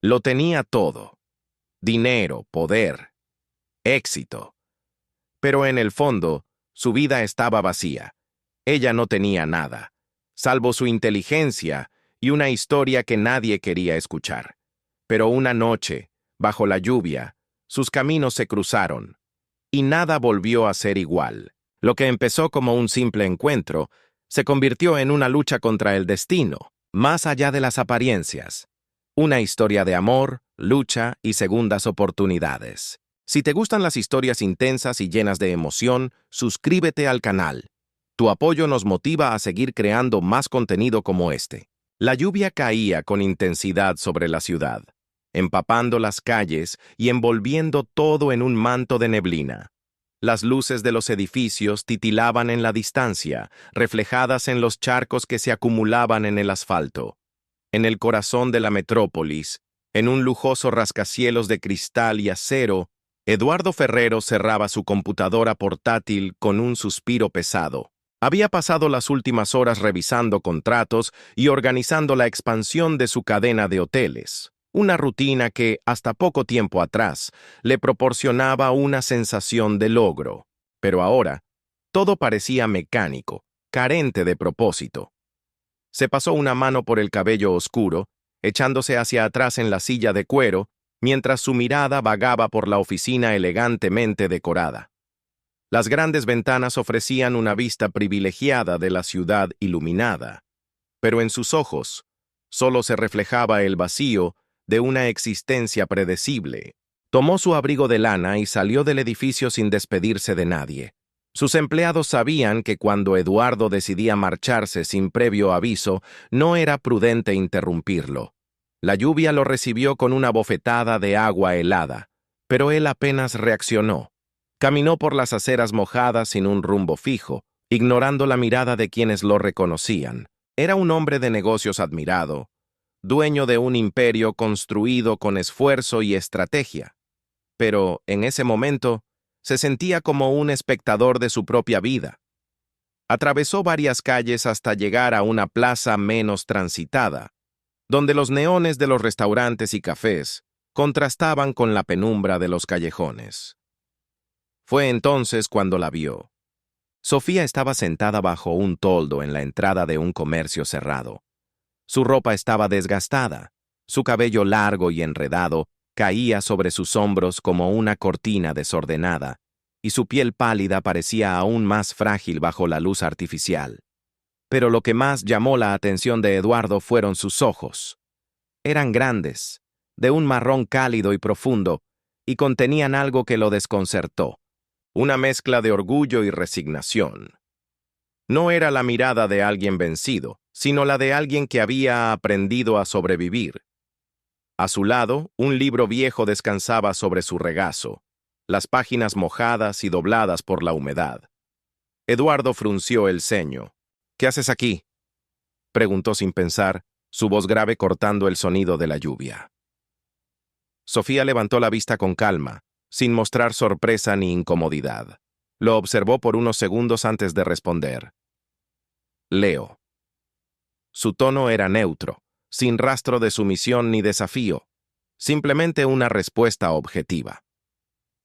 Lo tenía todo: dinero, poder, éxito. Pero en el fondo, su vida estaba vacía. Ella no tenía nada, salvo su inteligencia y una historia que nadie quería escuchar. Pero una noche, bajo la lluvia, sus caminos se cruzaron, y nada volvió a ser igual. Lo que empezó como un simple encuentro, se convirtió en una lucha contra el destino, más allá de las apariencias. Una historia de amor, lucha y segundas oportunidades. Si te gustan las historias intensas y llenas de emoción, suscríbete al canal. Tu apoyo nos motiva a seguir creando más contenido como este. La lluvia caía con intensidad sobre la ciudad, empapando las calles y envolviendo todo en un manto de neblina. Las luces de los edificios titilaban en la distancia, reflejadas en los charcos que se acumulaban en el asfalto. En el corazón de la metrópolis, en un lujoso rascacielos de cristal y acero, Eduardo Ferrero cerraba su computadora portátil con un suspiro pesado. Había pasado las últimas horas revisando contratos y organizando la expansión de su cadena de hoteles, una rutina que, hasta poco tiempo atrás, le proporcionaba una sensación de logro. Pero ahora, todo parecía mecánico, carente de propósito. Se pasó una mano por el cabello oscuro, echándose hacia atrás en la silla de cuero, mientras su mirada vagaba por la oficina elegantemente decorada. Las grandes ventanas ofrecían una vista privilegiada de la ciudad iluminada, pero en sus ojos solo se reflejaba el vacío de una existencia predecible. Tomó su abrigo de lana y salió del edificio sin despedirse de nadie. Sus empleados sabían que cuando Eduardo decidía marcharse sin previo aviso, no era prudente interrumpirlo. La lluvia lo recibió con una bofetada de agua helada, pero él apenas reaccionó. Caminó por las aceras mojadas sin un rumbo fijo, ignorando la mirada de quienes lo reconocían. Era un hombre de negocios admirado, dueño de un imperio construido con esfuerzo y estrategia. Pero, en ese momento, se sentía como un espectador de su propia vida. Atravesó varias calles hasta llegar a una plaza menos transitada, donde los neones de los restaurantes y cafés contrastaban con la penumbra de los callejones. Fue entonces cuando la vio. Sofía estaba sentada bajo un toldo en la entrada de un comercio cerrado. Su ropa estaba desgastada, su cabello largo y enredado caía sobre sus hombros como una cortina desordenada, y su piel pálida parecía aún más frágil bajo la luz artificial. Pero lo que más llamó la atención de Eduardo fueron sus ojos. Eran grandes, de un marrón cálido y profundo, y contenían algo que lo desconcertó, una mezcla de orgullo y resignación. No era la mirada de alguien vencido, sino la de alguien que había aprendido a sobrevivir. A su lado, un libro viejo descansaba sobre su regazo, las páginas mojadas y dobladas por la humedad. Eduardo frunció el ceño. «¿Qué haces aquí?», preguntó sin pensar, su voz grave cortando el sonido de la lluvia. Sofía levantó la vista con calma, sin mostrar sorpresa ni incomodidad. Lo observó por unos segundos antes de responder. «Leo». Su tono era neutro, sin rastro de sumisión ni desafío, simplemente una respuesta objetiva.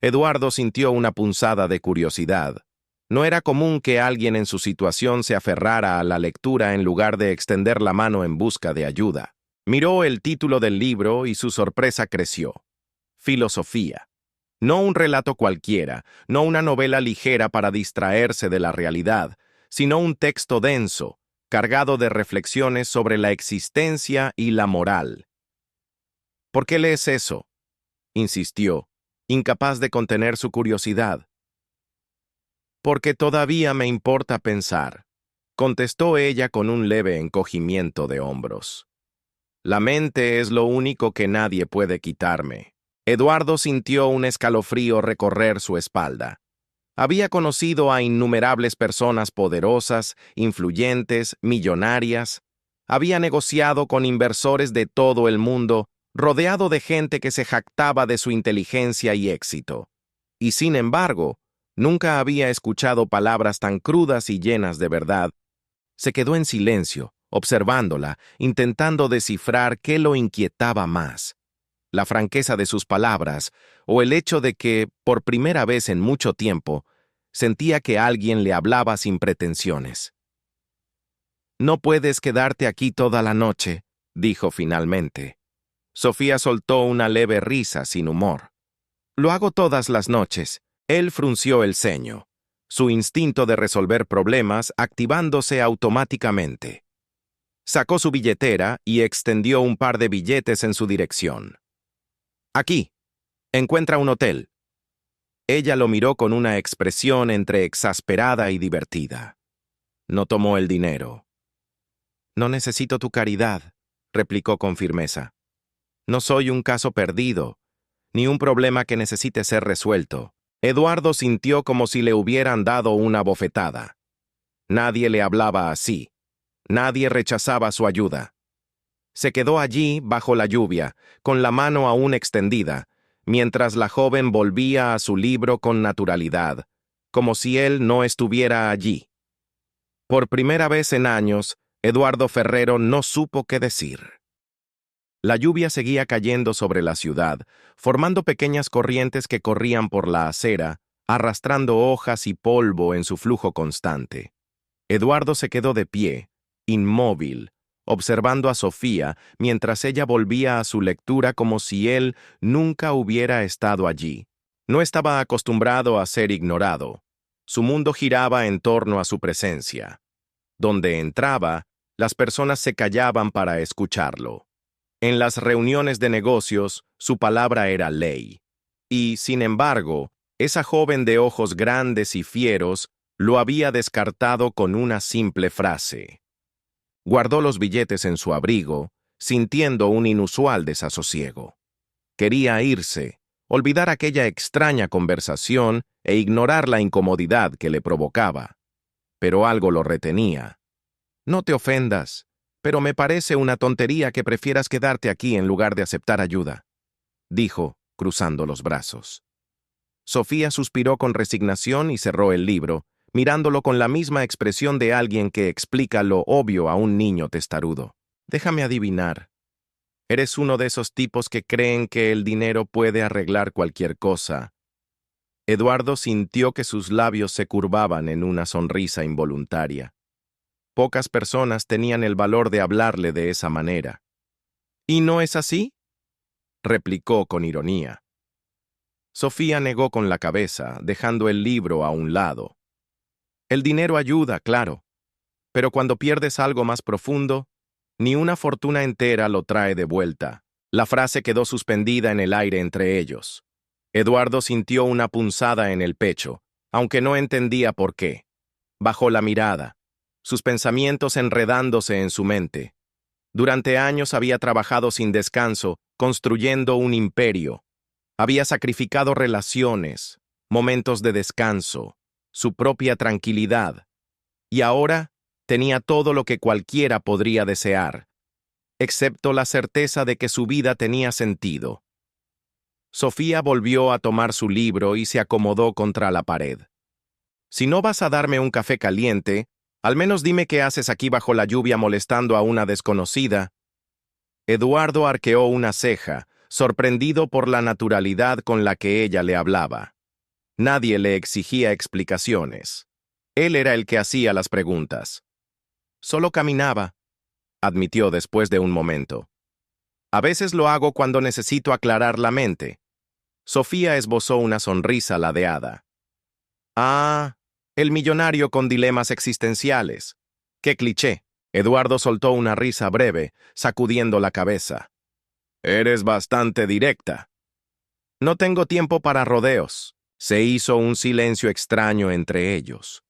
Eduardo sintió una punzada de curiosidad. No era común que alguien en su situación se aferrara a la lectura en lugar de extender la mano en busca de ayuda. Miró el título del libro y su sorpresa creció. Filosofía. No un relato cualquiera, no una novela ligera para distraerse de la realidad, sino un texto denso, cargado de reflexiones sobre la existencia y la moral. «¿Por qué lees eso?», insistió, incapaz de contener su curiosidad. «Porque todavía me importa pensar», contestó ella con un leve encogimiento de hombros. «La mente es lo único que nadie puede quitarme». Eduardo sintió un escalofrío recorrer su espalda. Había conocido a innumerables personas poderosas, influyentes, millonarias. Había negociado con inversores de todo el mundo, rodeado de gente que se jactaba de su inteligencia y éxito. Y sin embargo, nunca había escuchado palabras tan crudas y llenas de verdad. Se quedó en silencio, observándola, intentando descifrar qué lo inquietaba más. la franqueza de sus palabras, o el hecho de que, por primera vez en mucho tiempo, sentía que alguien le hablaba sin pretensiones. «No puedes quedarte aquí toda la noche», dijo finalmente. Sofía soltó una leve risa sin humor. «Lo hago todas las noches». Él frunció el ceño, su instinto de resolver problemas activándose automáticamente. Sacó su billetera y extendió un par de billetes en su dirección. «Aquí. Encuentra un hotel». Ella lo miró con una expresión entre exasperada y divertida. No tomó el dinero. «No necesito tu caridad», replicó con firmeza. «No soy un caso perdido, ni un problema que necesite ser resuelto». Eduardo sintió como si le hubieran dado una bofetada. Nadie le hablaba así. Nadie rechazaba su ayuda. Se quedó allí, bajo la lluvia, con la mano aún extendida, mientras la joven volvía a su libro con naturalidad, como si él no estuviera allí. Por primera vez en años, Eduardo Ferrero no supo qué decir. La lluvia seguía cayendo sobre la ciudad, formando pequeñas corrientes que corrían por la acera, arrastrando hojas y polvo en su flujo constante. Eduardo se quedó de pie, inmóvil, observando a Sofía mientras ella volvía a su lectura como si él nunca hubiera estado allí. No estaba acostumbrado a ser ignorado. Su mundo giraba en torno a su presencia. Donde entraba, las personas se callaban para escucharlo. En las reuniones de negocios, su palabra era ley. Y, sin embargo, esa joven de ojos grandes y fieros lo había descartado con una simple frase. Guardó los billetes en su abrigo, sintiendo un inusual desasosiego. Quería irse, olvidar aquella extraña conversación e ignorar la incomodidad que le provocaba. Pero algo lo retenía. «No te ofendas, pero me parece una tontería que prefieras quedarte aquí en lugar de aceptar ayuda», dijo, cruzando los brazos. Sofía suspiró con resignación y cerró el libro, mirándolo con la misma expresión de alguien que explica lo obvio a un niño testarudo. «Déjame adivinar. Eres uno de esos tipos que creen que el dinero puede arreglar cualquier cosa». Eduardo sintió que sus labios se curvaban en una sonrisa involuntaria. Pocas personas tenían el valor de hablarle de esa manera. «¿Y no es así?», replicó con ironía. Sofía negó con la cabeza, dejando el libro a un lado. «El dinero ayuda, claro, pero cuando pierdes algo más profundo, ni una fortuna entera lo trae de vuelta». La frase quedó suspendida en el aire entre ellos. Eduardo sintió una punzada en el pecho, aunque no entendía por qué. Bajó la mirada, sus pensamientos enredándose en su mente. Durante años había trabajado sin descanso, construyendo un imperio. Había sacrificado relaciones, momentos de descanso, su propia tranquilidad. Y ahora tenía todo lo que cualquiera podría desear, excepto la certeza de que su vida tenía sentido. Sofía volvió a tomar su libro y se acomodó contra la pared. «Si no vas a darme un café caliente, al menos dime qué haces aquí bajo la lluvia molestando a una desconocida». Eduardo arqueó una ceja, sorprendido por la naturalidad con la que ella le hablaba. Nadie le exigía explicaciones. Él era el que hacía las preguntas. «Solo caminaba», admitió después de un momento. «A veces lo hago cuando necesito aclarar la mente». Sofía esbozó una sonrisa ladeada. «Ah, el millonario con dilemas existenciales. ¡Qué cliché!». Eduardo soltó una risa breve, sacudiendo la cabeza. «Eres bastante directa». «No tengo tiempo para rodeos». Se hizo un silencio extraño entre ellos.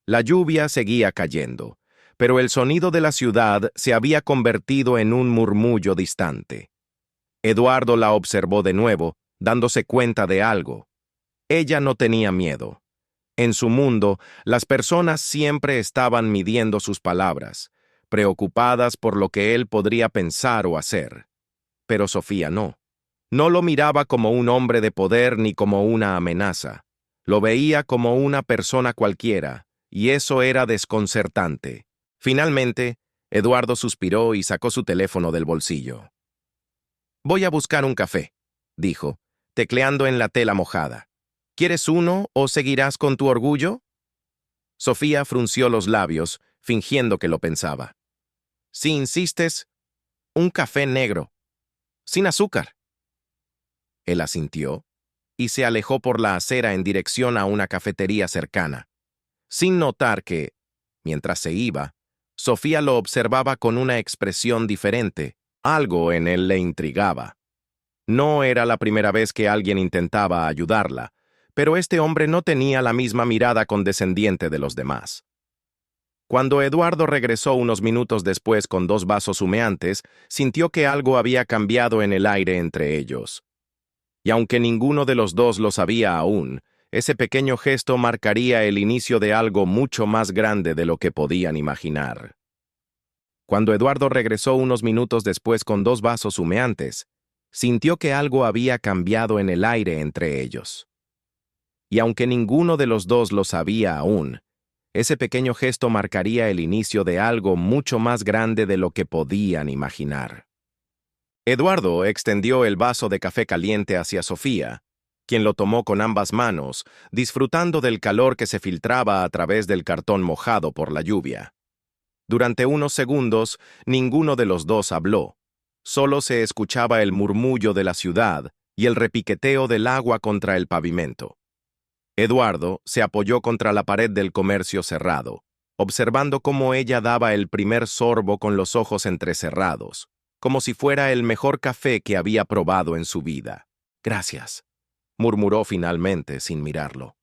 La lluvia seguía cayendo, pero el sonido de la ciudad se había convertido en un murmullo distante. Eduardo la observó de nuevo, dándose cuenta de algo. Ella no tenía miedo. En su mundo, las personas siempre estaban midiendo sus palabras, preocupadas por lo que él podría pensar o hacer. Pero Sofía no. No lo miraba como un hombre de poder ni como una amenaza. Lo veía como una persona cualquiera, y eso era desconcertante. Finalmente, Eduardo suspiró y sacó su teléfono del bolsillo. Voy a buscar un café, dijo, tecleando en la tela mojada. ¿Quieres uno o seguirás con tu orgullo? Sofía frunció los labios, fingiendo que lo pensaba. Si insistes, un café negro, sin azúcar. Él asintió y se alejó por la acera en dirección a una cafetería cercana, sin notar que, mientras se iba, Sofía lo observaba con una expresión diferente. Algo en él le intrigaba. No era la primera vez que alguien intentaba ayudarla, pero este hombre no tenía la misma mirada condescendiente de los demás. Cuando Eduardo regresó unos minutos después con 2 vasos humeantes, sintió que algo había cambiado en el aire entre ellos. Y aunque ninguno de los dos lo sabía aún, ese pequeño gesto marcaría el inicio de algo mucho más grande de lo que podían imaginar. Cuando Eduardo regresó unos minutos después con 2 vasos humeantes, sintió que algo había cambiado en el aire entre ellos. Y aunque ninguno de los dos lo sabía aún, ese pequeño gesto marcaría el inicio de algo mucho más grande de lo que podían imaginar. Eduardo extendió el vaso de café caliente hacia Sofía, quien lo tomó con ambas manos, disfrutando del calor que se filtraba a través del cartón mojado por la lluvia. Durante unos segundos, ninguno de los dos habló. Solo se escuchaba el murmullo de la ciudad y el repiqueteo del agua contra el pavimento. Eduardo se apoyó contra la pared del comercio cerrado, observando cómo ella daba el primer sorbo con los ojos entrecerrados, como si fuera el mejor café que había probado en su vida. «Gracias», murmuró finalmente sin mirarlo.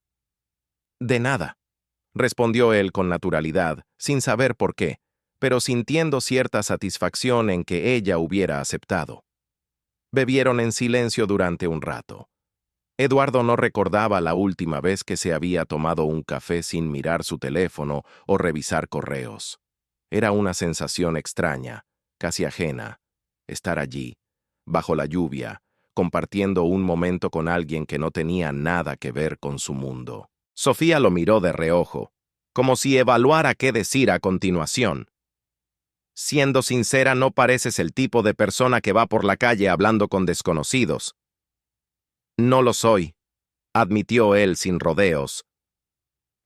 «De nada», respondió él con naturalidad, sin saber por qué, pero sintiendo cierta satisfacción en que ella hubiera aceptado. Bebieron en silencio durante un rato. Eduardo no recordaba la última vez que se había tomado un café sin mirar su teléfono o revisar correos. Era una sensación extraña, casi ajena, estar allí, bajo la lluvia, compartiendo un momento con alguien que no tenía nada que ver con su mundo. Sofía lo miró de reojo, como si evaluara qué decir a continuación. «Siendo sincera, no pareces el tipo de persona que va por la calle hablando con desconocidos». «No lo soy», admitió él sin rodeos.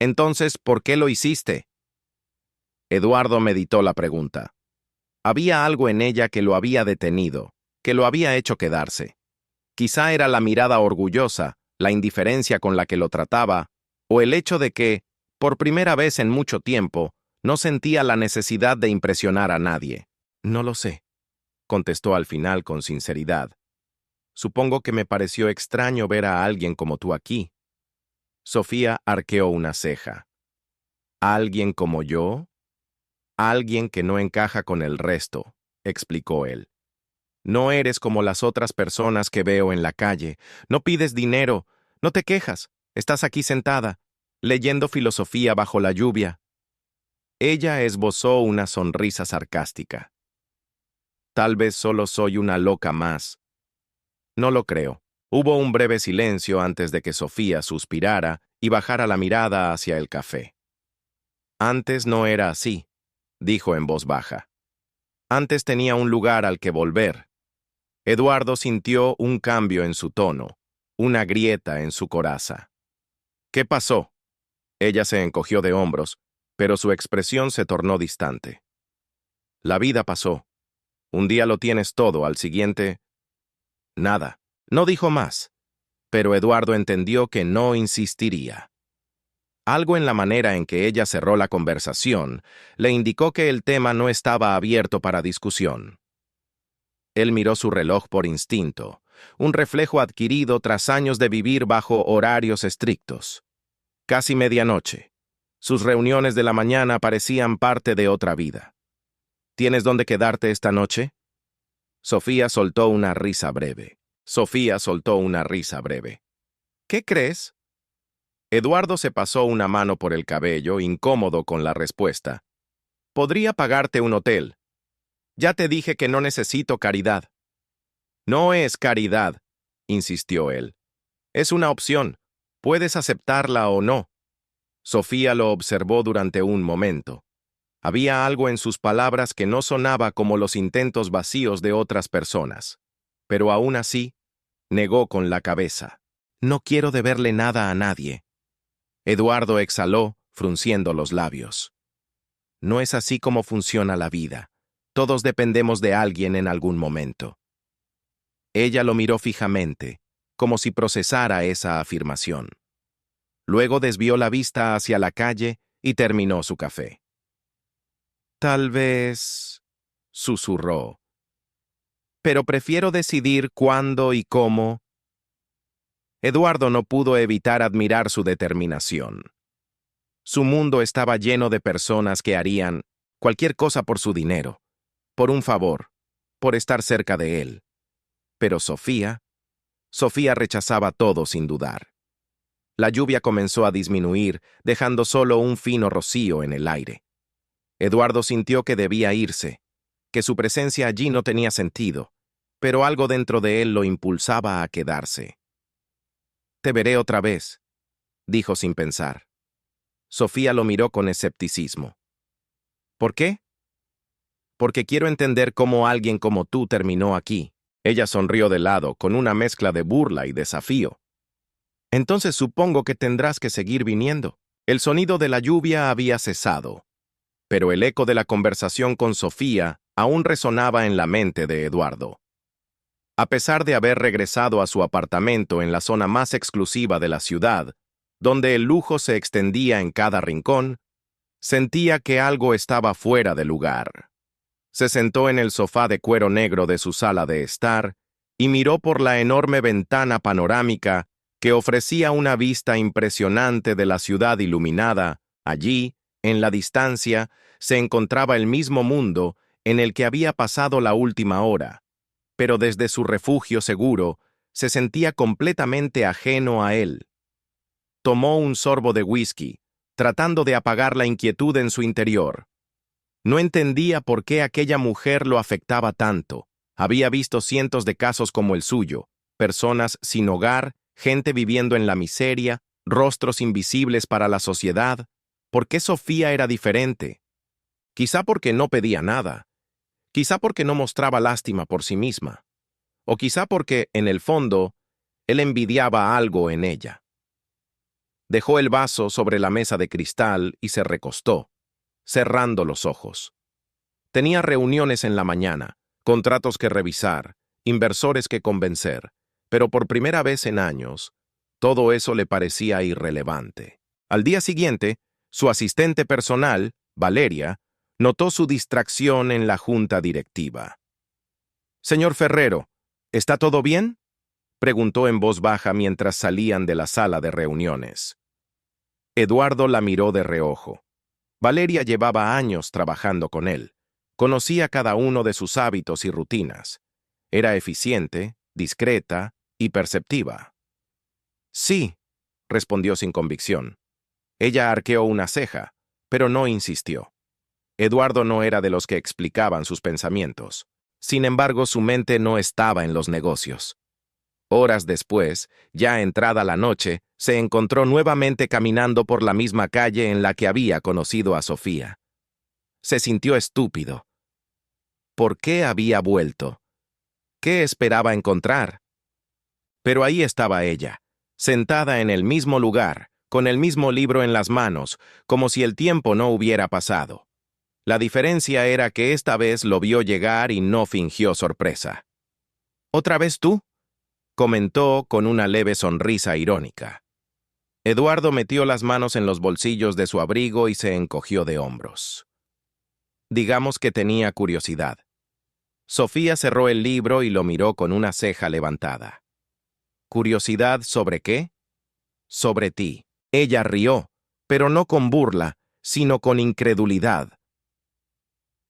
«Entonces, ¿por qué lo hiciste?» Eduardo meditó la pregunta. Había algo en ella que lo había detenido, que lo había hecho quedarse. Quizá era la mirada orgullosa, la indiferencia con la que lo trataba, o el hecho de que, por primera vez en mucho tiempo, no sentía la necesidad de impresionar a nadie. «No lo sé», contestó al final con sinceridad. «Supongo que me pareció extraño ver a alguien como tú aquí». Sofía arqueó una ceja. «¿Alguien como yo?» «Alguien que no encaja con el resto», explicó él. «No eres como las otras personas que veo en la calle. No pides dinero, no te quejas. Estás aquí sentada, leyendo filosofía bajo la lluvia». Ella esbozó una sonrisa sarcástica. «Tal vez solo soy una loca más». «No lo creo». Hubo un breve silencio antes de que Sofía suspirara y bajara la mirada hacia el café. «Antes no era así», dijo en voz baja. «Antes tenía un lugar al que volver». Eduardo sintió un cambio en su tono, una grieta en su coraza. «¿Qué pasó?» Ella se encogió de hombros, pero su expresión se tornó distante. «La vida pasó. Un día lo tienes todo, al siguiente, nada». No dijo más, pero Eduardo entendió que no insistiría. Algo en la manera en que ella cerró la conversación le indicó que el tema no estaba abierto para discusión. Él miró su reloj por instinto, un reflejo adquirido tras años de vivir bajo horarios estrictos. Casi medianoche. Sus reuniones de la mañana parecían parte de otra vida. «¿Tienes dónde quedarte esta noche?» Sofía soltó una risa breve. «¿Qué crees?» Eduardo se pasó una mano por el cabello, incómodo con la respuesta. «Podría pagarte un hotel. Ya te dije que no necesito caridad». «No es caridad», insistió él. «Es una opción. Puedes aceptarla o no». Sofía lo observó durante un momento. Había algo en sus palabras que no sonaba como los intentos vacíos de otras personas. pero aún así, negó con la cabeza. No quiero deberle nada a nadie. Eduardo exhaló, frunciendo los labios. No es así como funciona la vida. Todos dependemos de alguien en algún momento. Ella lo miró fijamente, como si procesara esa afirmación. Luego desvió la vista hacia la calle y terminó su café. Tal vez, susurró, pero prefiero decidir cuándo y cómo. Eduardo no pudo evitar admirar su determinación. Su mundo estaba lleno de personas que harían cualquier cosa por su dinero, por un favor, por estar cerca de él. Pero Sofía rechazaba todo sin dudar. La lluvia comenzó a disminuir, dejando solo un fino rocío en el aire. Eduardo sintió que debía irse, que su presencia allí no tenía sentido, pero algo dentro de él lo impulsaba a quedarse. «Te veré otra vez», dijo sin pensar. Sofía lo miró con escepticismo. «¿Por qué?» «Porque quiero entender cómo alguien como tú terminó aquí». Ella sonrió de lado, con una mezcla de burla y desafío. «Entonces supongo que tendrás que seguir viniendo». El sonido de la lluvia había cesado, pero el eco de la conversación con Sofía aún resonaba en la mente de Eduardo. A pesar de haber regresado a su apartamento en la zona más exclusiva de la ciudad, donde el lujo se extendía en cada rincón, sentía que algo estaba fuera de lugar. Se sentó en el sofá de cuero negro de su sala de estar y miró por la enorme ventana panorámica que ofrecía una vista impresionante de la ciudad iluminada. Allí, en la distancia, se encontraba el mismo mundo en el que había pasado la última hora, pero desde su refugio seguro se sentía completamente ajeno a él. Tomó un sorbo de whisky, tratando de apagar la inquietud en su interior. No entendía por qué aquella mujer lo afectaba tanto. Había visto cientos de casos como el suyo, personas sin hogar, gente viviendo en la miseria, rostros invisibles para la sociedad. ¿Por qué Sofía era diferente? Quizá porque no pedía nada. Quizá porque no mostraba lástima por sí misma. O quizá porque, en el fondo, él envidiaba algo en ella. Dejó el vaso sobre la mesa de cristal y se recostó, cerrando los ojos. Tenía reuniones en la mañana, contratos que revisar, inversores que convencer, pero por primera vez en años, todo eso le parecía irrelevante. Al día siguiente, su asistente personal, Valeria, notó su distracción en la junta directiva. «Señor Ferrero, ¿está todo bien?», preguntó en voz baja mientras salían de la sala de reuniones. Eduardo la miró de reojo. Valeria llevaba años trabajando con él. Conocía cada uno de sus hábitos y rutinas. Era eficiente, discreta y perceptiva. «Sí», respondió sin convicción. Ella arqueó una ceja, pero no insistió. Eduardo no era de los que explicaban sus pensamientos. Sin embargo, su mente no estaba en los negocios. Horas después, ya entrada la noche, se encontró nuevamente caminando por la misma calle en la que había conocido a Sofía. Se sintió estúpido. ¿Por qué había vuelto? ¿Qué esperaba encontrar? Pero ahí estaba ella, sentada en el mismo lugar, con el mismo libro en las manos, como si el tiempo no hubiera pasado. La diferencia era que esta vez lo vio llegar y no fingió sorpresa. «¿Otra vez tú?», comentó con una leve sonrisa irónica. Eduardo metió las manos en los bolsillos de su abrigo y se encogió de hombros. Digamos que tenía curiosidad. Sofía cerró el libro y lo miró con una ceja levantada. «¿Curiosidad sobre qué?». «Sobre ti». Ella rió, pero no con burla, sino con incredulidad.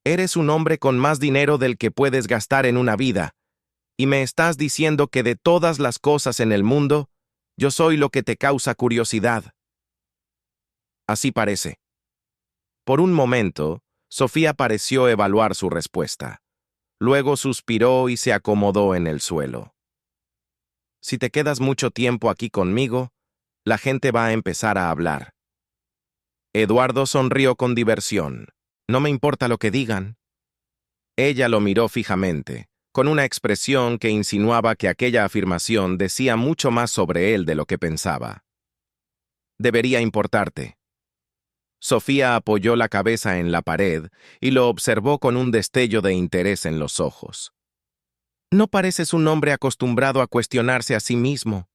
«Eres un hombre con más dinero del que puedes gastar en una vida, y me estás diciendo que de todas las cosas en el mundo, yo soy lo que te causa curiosidad». Así parece. Por un momento, Sofía pareció evaluar su respuesta. Luego suspiró y se acomodó en el suelo. «Si te quedas mucho tiempo aquí conmigo, la gente va a empezar a hablar». Eduardo sonrió con diversión. «No me importa lo que digan». Ella lo miró fijamente, con una expresión que insinuaba que aquella afirmación decía mucho más sobre él de lo que pensaba. Debería importarte. Sofía apoyó la cabeza en la pared y lo observó con un destello de interés en los ojos. No pareces un hombre acostumbrado a cuestionarse a sí mismo.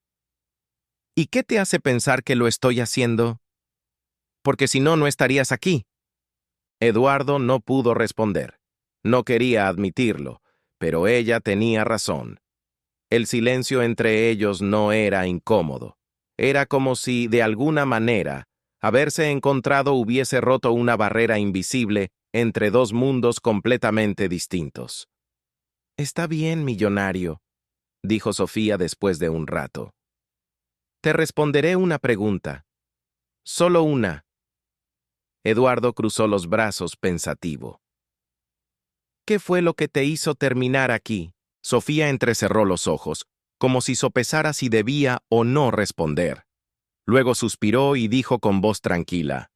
¿Y qué te hace pensar que lo estoy haciendo? Porque si no, no estarías aquí. Eduardo no pudo responder. No quería admitirlo, pero ella tenía razón. El silencio entre ellos no era incómodo. Era como si, de alguna manera, haberse encontrado hubiese roto una barrera invisible entre dos mundos completamente distintos. «Está bien, millonario», dijo Sofía después de un rato. «Te responderé una pregunta. Solo una». Eduardo cruzó los brazos pensativo. «¿Qué fue lo que te hizo terminar aquí?» Sofía entrecerró los ojos, como si sopesara si debía o no responder. Luego suspiró y dijo con voz tranquila: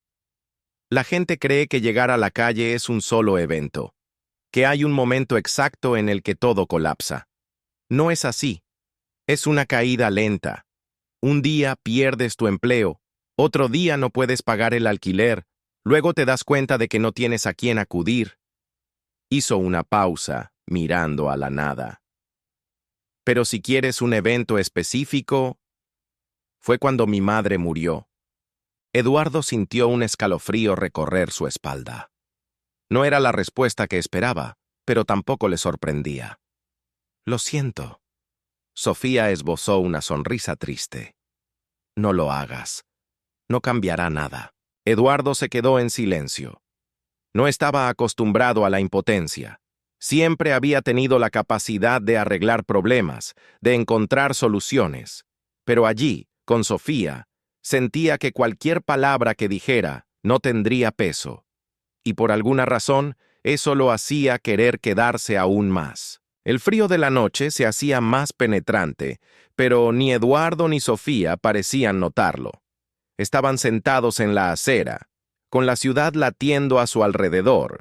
«La gente cree que llegar a la calle es un solo evento, que hay un momento exacto en el que todo colapsa. No es así. Es una caída lenta. Un día pierdes tu empleo, otro día no puedes pagar el alquiler, luego te das cuenta de que no tienes a quién acudir». Hizo una pausa, mirando a la nada. «Pero si quieres un evento específico, fue cuando mi madre murió». Eduardo sintió un escalofrío recorrer su espalda. No era la respuesta que esperaba, pero tampoco le sorprendía. «Lo siento». Sofía esbozó una sonrisa triste. «No lo hagas. No cambiará nada». Eduardo se quedó en silencio. No estaba acostumbrado a la impotencia. Siempre había tenido la capacidad de arreglar problemas, de encontrar soluciones. Pero allí, con Sofía, sentía que cualquier palabra que dijera no tendría peso. Y por alguna razón, eso lo hacía querer quedarse aún más. El frío de la noche se hacía más penetrante, pero ni Eduardo ni Sofía parecían notarlo. Estaban sentados en la acera, con la ciudad latiendo a su alrededor,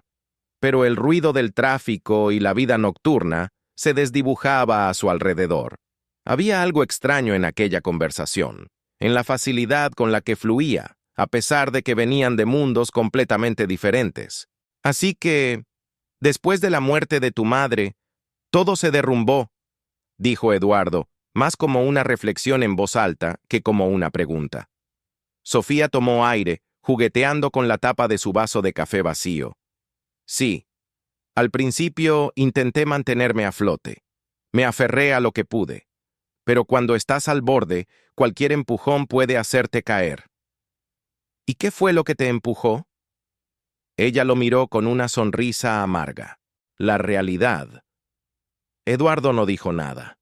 pero el ruido del tráfico y la vida nocturna se desdibujaba a su alrededor. Había algo extraño en aquella conversación, en la facilidad con la que fluía, a pesar de que venían de mundos completamente diferentes. «Así que, después de la muerte de tu madre, todo se derrumbó», dijo Eduardo, más como una reflexión en voz alta que como una pregunta. Sofía tomó aire, jugueteando con la tapa de su vaso de café vacío. «Sí. Al principio intenté mantenerme a flote. Me aferré a lo que pude. Pero cuando estás al borde, cualquier empujón puede hacerte caer». «¿Y qué fue lo que te empujó?» Ella lo miró con una sonrisa amarga. «La realidad». Eduardo no dijo nada.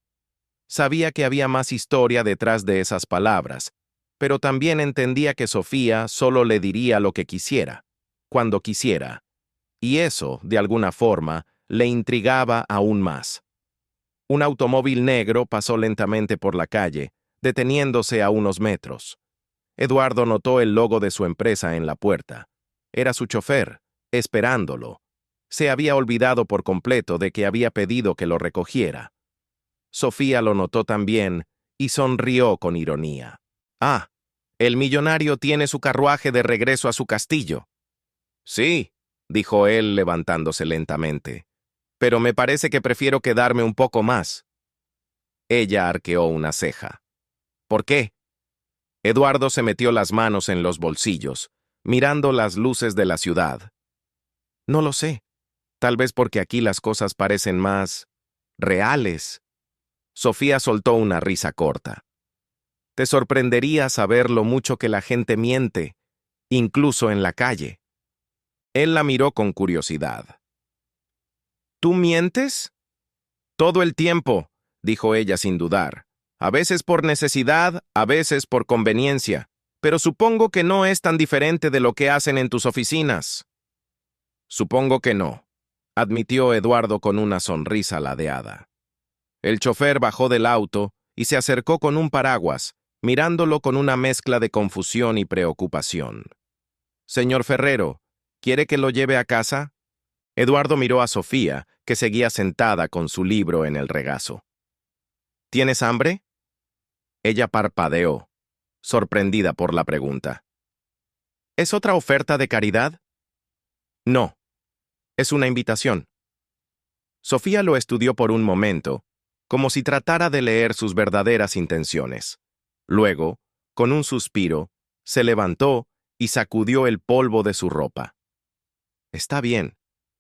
Sabía que había más historia detrás de esas palabras, pero también entendía que Sofía solo le diría lo que quisiera, cuando quisiera, y eso, de alguna forma, le intrigaba aún más. Un automóvil negro pasó lentamente por la calle, deteniéndose a unos metros. Eduardo notó el logo de su empresa en la puerta. Era su chofer, esperándolo. Se había olvidado por completo de que había pedido que lo recogiera. Sofía lo notó también y sonrió con ironía. «Ah, el millonario tiene su carruaje de regreso a su castillo». «Sí», dijo él levantándose lentamente, «pero me parece que prefiero quedarme un poco más». Ella arqueó una ceja. «¿Por qué?» Eduardo se metió las manos en los bolsillos, mirando las luces de la ciudad. «No lo sé. Tal vez porque aquí las cosas parecen más reales». Sofía soltó una risa corta. «Te sorprendería saber lo mucho que la gente miente, incluso en la calle». Él la miró con curiosidad. «¿Tú mientes?» «Todo el tiempo», dijo ella sin dudar. «A veces por necesidad, a veces por conveniencia. Pero supongo que no es tan diferente de lo que hacen en tus oficinas». «Supongo que no», admitió Eduardo con una sonrisa ladeada. El chofer bajó del auto y se acercó con un paraguas, mirándolo con una mezcla de confusión y preocupación. «Señor Ferrero, ¿quiere que lo lleve a casa?» Eduardo miró a Sofía, que seguía sentada con su libro en el regazo. ¿Tienes hambre? Ella parpadeó, sorprendida por la pregunta. ¿Es otra oferta de caridad? No, es una invitación. Sofía lo estudió por un momento, como si tratara de leer sus verdaderas intenciones. Luego, con un suspiro, se levantó y sacudió el polvo de su ropa. Está bien,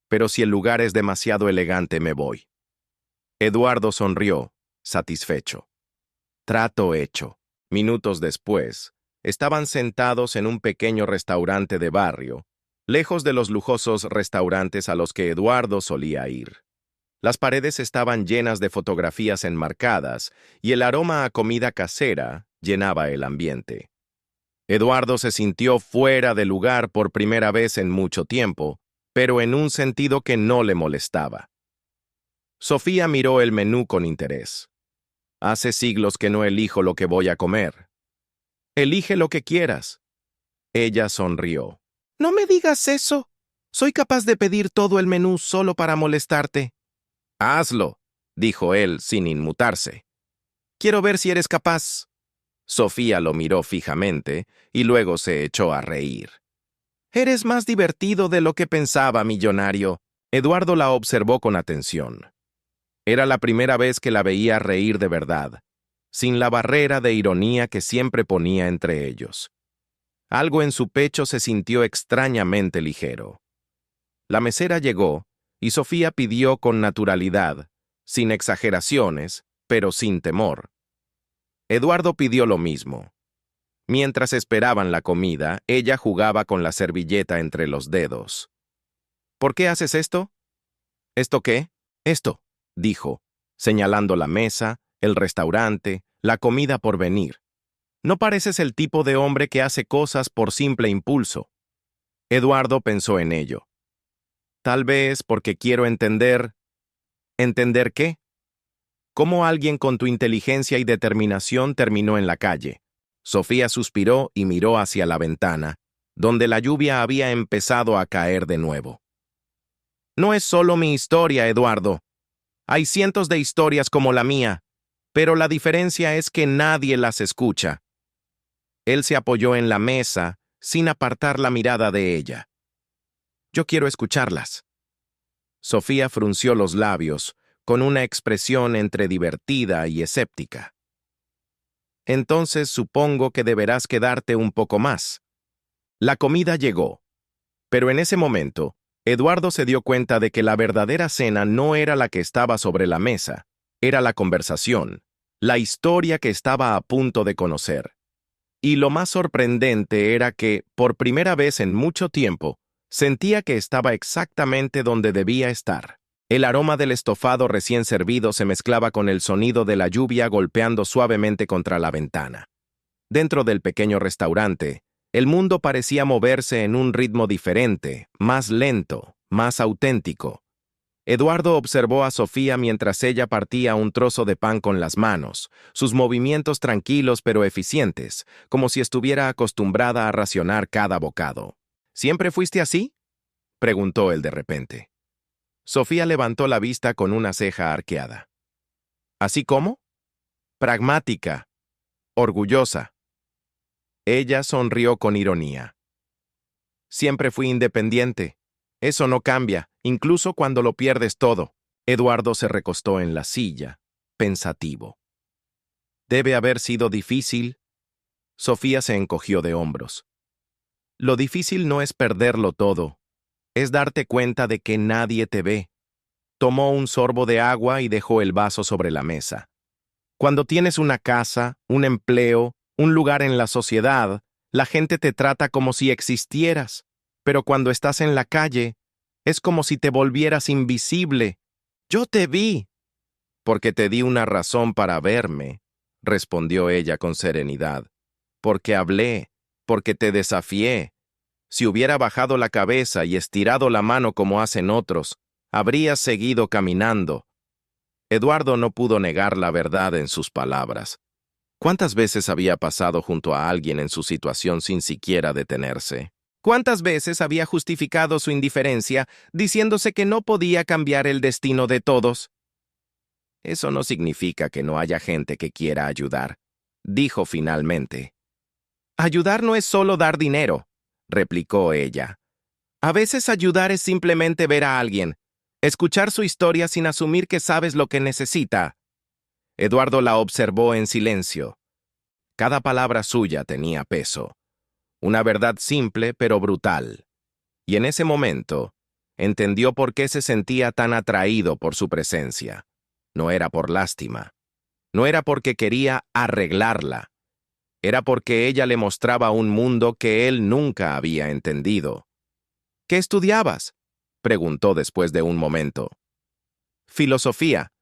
pero si el lugar es demasiado elegante me voy. Eduardo sonrió, satisfecho. Trato hecho. Minutos después, estaban sentados en un pequeño restaurante de barrio, lejos de los lujosos restaurantes a los que Eduardo solía ir. Las paredes estaban llenas de fotografías enmarcadas y el aroma a comida casera llenaba el ambiente. Eduardo se sintió fuera de lugar por primera vez en mucho tiempo, pero en un sentido que no le molestaba. Sofía miró el menú con interés. Hace siglos que no elijo lo que voy a comer. Elige lo que quieras. Ella sonrió. No me digas eso. Soy capaz de pedir todo el menú solo para molestarte. Hazlo, dijo él sin inmutarse. Quiero ver si eres capaz. Sofía lo miró fijamente y luego se echó a reír. Eres más divertido de lo que pensaba, millonario. Eduardo la observó con atención. Era la primera vez que la veía reír de verdad, sin la barrera de ironía que siempre ponía entre ellos. Algo en su pecho se sintió extrañamente ligero. La mesera llegó y Sofía pidió con naturalidad, sin exageraciones, pero sin temor. Eduardo pidió lo mismo. Mientras esperaban la comida, ella jugaba con la servilleta entre los dedos. ¿Por qué haces esto? ¿Esto qué? Esto, dijo, señalando la mesa, el restaurante, la comida por venir. No pareces el tipo de hombre que hace cosas por simple impulso. Eduardo pensó en ello. Tal vez porque quiero entender... ¿Entender qué? ¿Cómo alguien con tu inteligencia y determinación terminó en la calle? Sofía suspiró y miró hacia la ventana, donde la lluvia había empezado a caer de nuevo. No es solo mi historia, Eduardo. Hay cientos de historias como la mía, pero la diferencia es que nadie las escucha. Él se apoyó en la mesa, sin apartar la mirada de ella. Yo quiero escucharlas. Sofía frunció los labios, con una expresión entre divertida y escéptica. Entonces supongo que deberás quedarte un poco más. La comida llegó, pero en ese momento, Eduardo se dio cuenta de que la verdadera cena no era la que estaba sobre la mesa, era la conversación, la historia que estaba a punto de conocer. Y lo más sorprendente era que, por primera vez en mucho tiempo, sentía que estaba exactamente donde debía estar. El aroma del estofado recién servido se mezclaba con el sonido de la lluvia golpeando suavemente contra la ventana. Dentro del pequeño restaurante, el mundo parecía moverse en un ritmo diferente, más lento, más auténtico. Eduardo observó a Sofía mientras ella partía un trozo de pan con las manos, sus movimientos tranquilos pero eficientes, como si estuviera acostumbrada a racionar cada bocado. ¿Siempre fuiste así?, preguntó él de repente. Sofía levantó la vista con una ceja arqueada. ¿Así cómo? Pragmática, orgullosa. Ella sonrió con ironía. Siempre fui independiente. Eso no cambia, incluso cuando lo pierdes todo. Eduardo se recostó en la silla, pensativo. Debe haber sido difícil. Sofía se encogió de hombros. Lo difícil no es perderlo todo, es darte cuenta de que nadie te ve. Tomó un sorbo de agua y dejó el vaso sobre la mesa. Cuando tienes una casa, un empleo, un lugar en la sociedad, la gente te trata como si existieras, pero cuando estás en la calle, es como si te volvieras invisible. Yo te vi. Porque te di una razón para verme, respondió ella con serenidad. Porque hablé, porque te desafié. Si hubiera bajado la cabeza y estirado la mano como hacen otros, habrías seguido caminando. Eduardo no pudo negar la verdad en sus palabras. ¿Cuántas veces había pasado junto a alguien en su situación sin siquiera detenerse? ¿Cuántas veces había justificado su indiferencia diciéndose que no podía cambiar el destino de todos? Eso no significa que no haya gente que quiera ayudar, dijo finalmente. Ayudar no es solo dar dinero, replicó ella. A veces ayudar es simplemente ver a alguien, escuchar su historia sin asumir que sabes lo que necesita. Eduardo la observó en silencio. Cada palabra suya tenía peso. Una verdad simple pero brutal. Y en ese momento, entendió por qué se sentía tan atraído por su presencia. No era por lástima. No era porque quería arreglarla. Era porque ella le mostraba un mundo que él nunca había entendido. ¿Qué estudiabas?, preguntó después de un momento. Filosofía,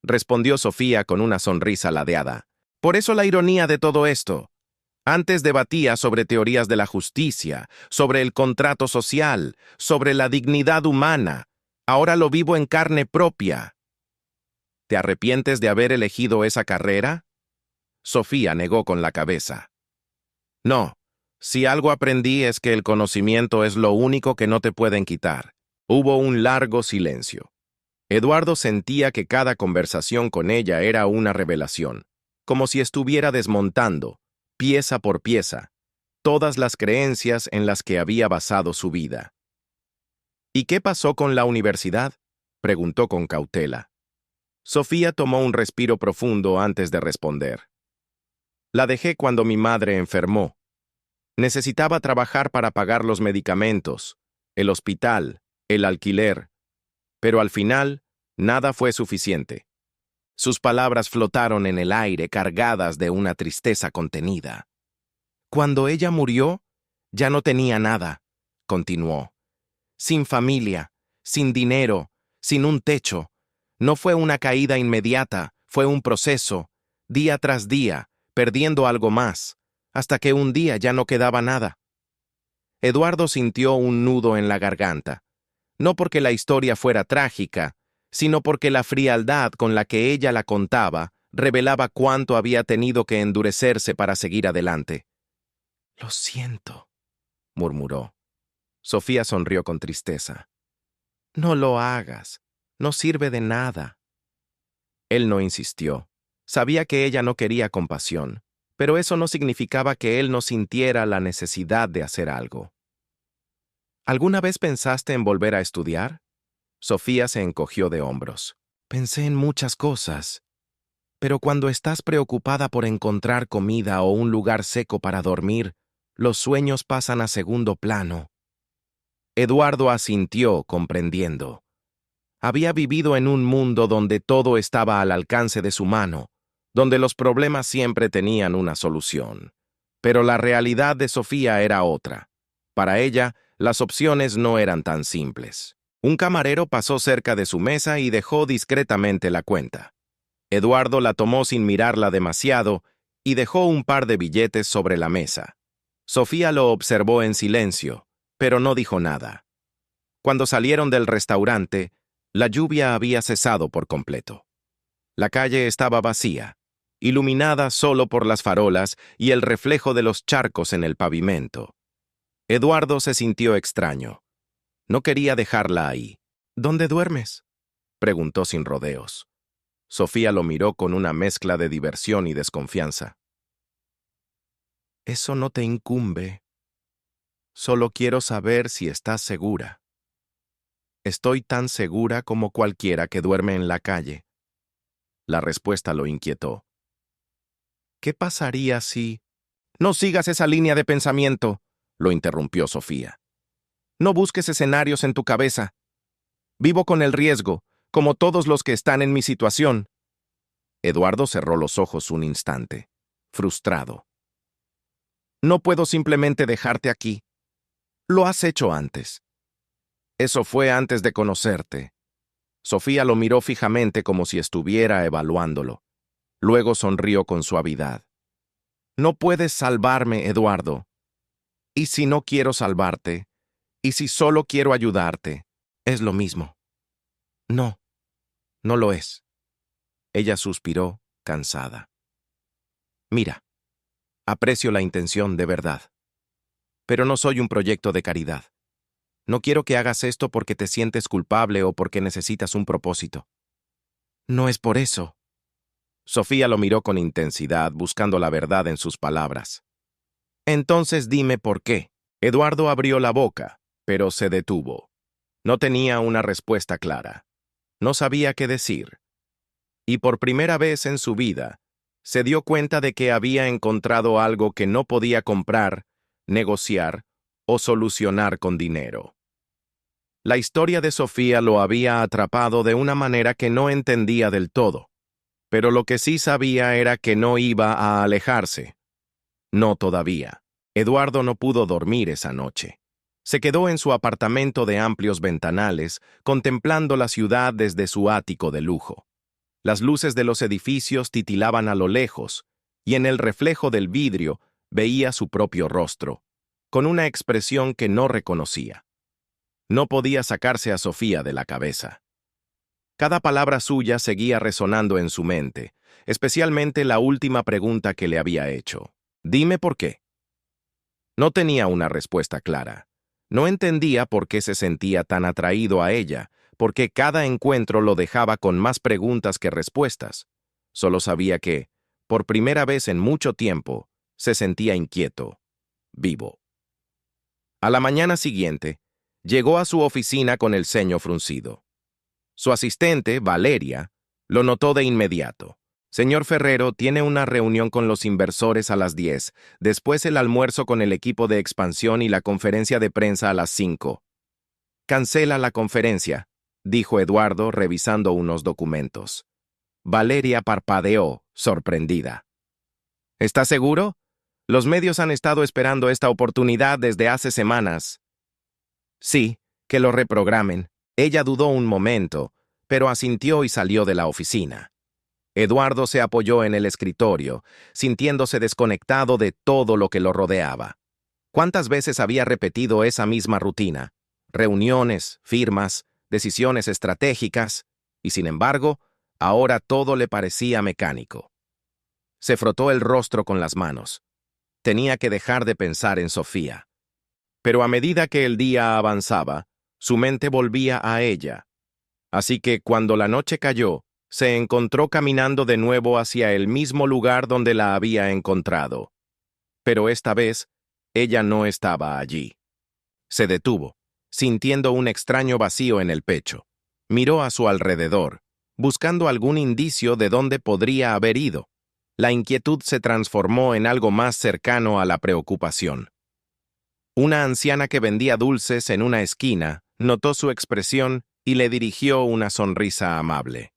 respondió Sofía con una sonrisa ladeada. Por eso la ironía de todo esto. Antes debatía sobre teorías de la justicia, sobre el contrato social, sobre la dignidad humana. Ahora lo vivo en carne propia. ¿Te arrepientes de haber elegido esa carrera? Sofía negó con la cabeza. No, si algo aprendí es que el conocimiento es lo único que no te pueden quitar. Hubo un largo silencio. Eduardo sentía que cada conversación con ella era una revelación, como si estuviera desmontando, pieza por pieza, todas las creencias en las que había basado su vida. ¿Y qué pasó con la universidad?, preguntó con cautela. Sofía tomó un respiro profundo antes de responder. La dejé cuando mi madre enfermó. Necesitaba trabajar para pagar los medicamentos, el hospital, el alquiler, pero al final, nada fue suficiente. Sus palabras flotaron en el aire cargadas de una tristeza contenida. Cuando ella murió, ya no tenía nada, continuó. Sin familia, sin dinero, sin un techo. No fue una caída inmediata, fue un proceso, día tras día, perdiendo algo más, hasta que un día ya no quedaba nada. Eduardo sintió un nudo en la garganta, no porque la historia fuera trágica, sino porque la frialdad con la que ella la contaba revelaba cuánto había tenido que endurecerse para seguir adelante. Lo siento, murmuró. Sofía sonrió con tristeza. No lo hagas, no sirve de nada. Él no insistió. Sabía que ella no quería compasión, pero eso no significaba que él no sintiera la necesidad de hacer algo. ¿Alguna vez pensaste en volver a estudiar? Sofía se encogió de hombros. Pensé en muchas cosas, pero cuando estás preocupada por encontrar comida o un lugar seco para dormir, los sueños pasan a segundo plano. Eduardo asintió, comprendiendo. Había vivido en un mundo donde todo estaba al alcance de su mano, donde los problemas siempre tenían una solución. Pero la realidad de Sofía era otra. Para ella, las opciones no eran tan simples. Un camarero pasó cerca de su mesa y dejó discretamente la cuenta. Eduardo la tomó sin mirarla demasiado y dejó un par de billetes sobre la mesa. Sofía lo observó en silencio, pero no dijo nada. Cuando salieron del restaurante, la lluvia había cesado por completo. La calle estaba vacía, iluminada solo por las farolas y el reflejo de los charcos en el pavimento. Eduardo se sintió extraño. No quería dejarla ahí. ¿Dónde duermes?, preguntó sin rodeos. Sofía lo miró con una mezcla de diversión y desconfianza. Eso no te incumbe. Solo quiero saber si estás segura. Estoy tan segura como cualquiera que duerme en la calle. La respuesta lo inquietó. ¿Qué pasaría si... No sigas esa línea de pensamiento, lo interrumpió Sofía. No busques escenarios en tu cabeza. Vivo con el riesgo, como todos los que están en mi situación. Eduardo cerró los ojos un instante, frustrado. No puedo simplemente dejarte aquí. Lo has hecho antes. Eso fue antes de conocerte. Sofía lo miró fijamente como si estuviera evaluándolo. Luego sonrió con suavidad. No puedes salvarme, Eduardo. ¿Y si no quiero salvarte? ¿Y si solo quiero ayudarte? Es lo mismo. No, no lo es. Ella suspiró, cansada. Mira, aprecio la intención de verdad. pero no soy un proyecto de caridad. No quiero que hagas esto porque te sientes culpable o porque necesitas un propósito. No es por eso. Sofía lo miró con intensidad, buscando la verdad en sus palabras. Entonces dime por qué. Eduardo abrió la boca, pero se detuvo. No tenía una respuesta clara. No sabía qué decir. Y por primera vez en su vida, se dio cuenta de que había encontrado algo que no podía comprar, negociar o solucionar con dinero. La historia de Sofía lo había atrapado de una manera que no entendía del todo, pero lo que sí sabía era que no iba a alejarse. No todavía. Eduardo no pudo dormir esa noche. Se quedó en su apartamento de amplios ventanales, contemplando la ciudad desde su ático de lujo. Las luces de los edificios titilaban a lo lejos, y en el reflejo del vidrio veía su propio rostro, con una expresión que no reconocía. No podía sacarse a Sofía de la cabeza. Cada palabra suya seguía resonando en su mente, especialmente la última pregunta que le había hecho. Dime por qué. No tenía una respuesta clara. No entendía por qué se sentía tan atraído a ella, porque cada encuentro lo dejaba con más preguntas que respuestas. Solo sabía que, por primera vez en mucho tiempo, se sentía inquieto, vivo. A la mañana siguiente, llegó a su oficina con el ceño fruncido. Su asistente, Valeria, lo notó de inmediato. Señor Ferrero tiene una reunión con los inversores a las 10, después el almuerzo con el equipo de expansión y la conferencia de prensa a las 5. Cancela la conferencia, dijo Eduardo revisando unos documentos. Valeria parpadeó, sorprendida. ¿Estás seguro? Los medios han estado esperando esta oportunidad desde hace semanas. Sí, que lo reprogramen. Ella dudó un momento, pero asintió y salió de la oficina. Eduardo se apoyó en el escritorio, sintiéndose desconectado de todo lo que lo rodeaba. ¿Cuántas veces había repetido esa misma rutina? Reuniones, firmas, decisiones estratégicas, y sin embargo, ahora todo le parecía mecánico. Se frotó el rostro con las manos. Tenía que dejar de pensar en Sofía. Pero a medida que el día avanzaba, su mente volvía a ella. Así que cuando la noche cayó, se encontró caminando de nuevo hacia el mismo lugar donde la había encontrado. Pero esta vez, ella no estaba allí. Se detuvo, sintiendo un extraño vacío en el pecho. Miró a su alrededor, buscando algún indicio de dónde podría haber ido. La inquietud se transformó en algo más cercano a la preocupación. Una anciana que vendía dulces en una esquina notó su expresión y le dirigió una sonrisa amable.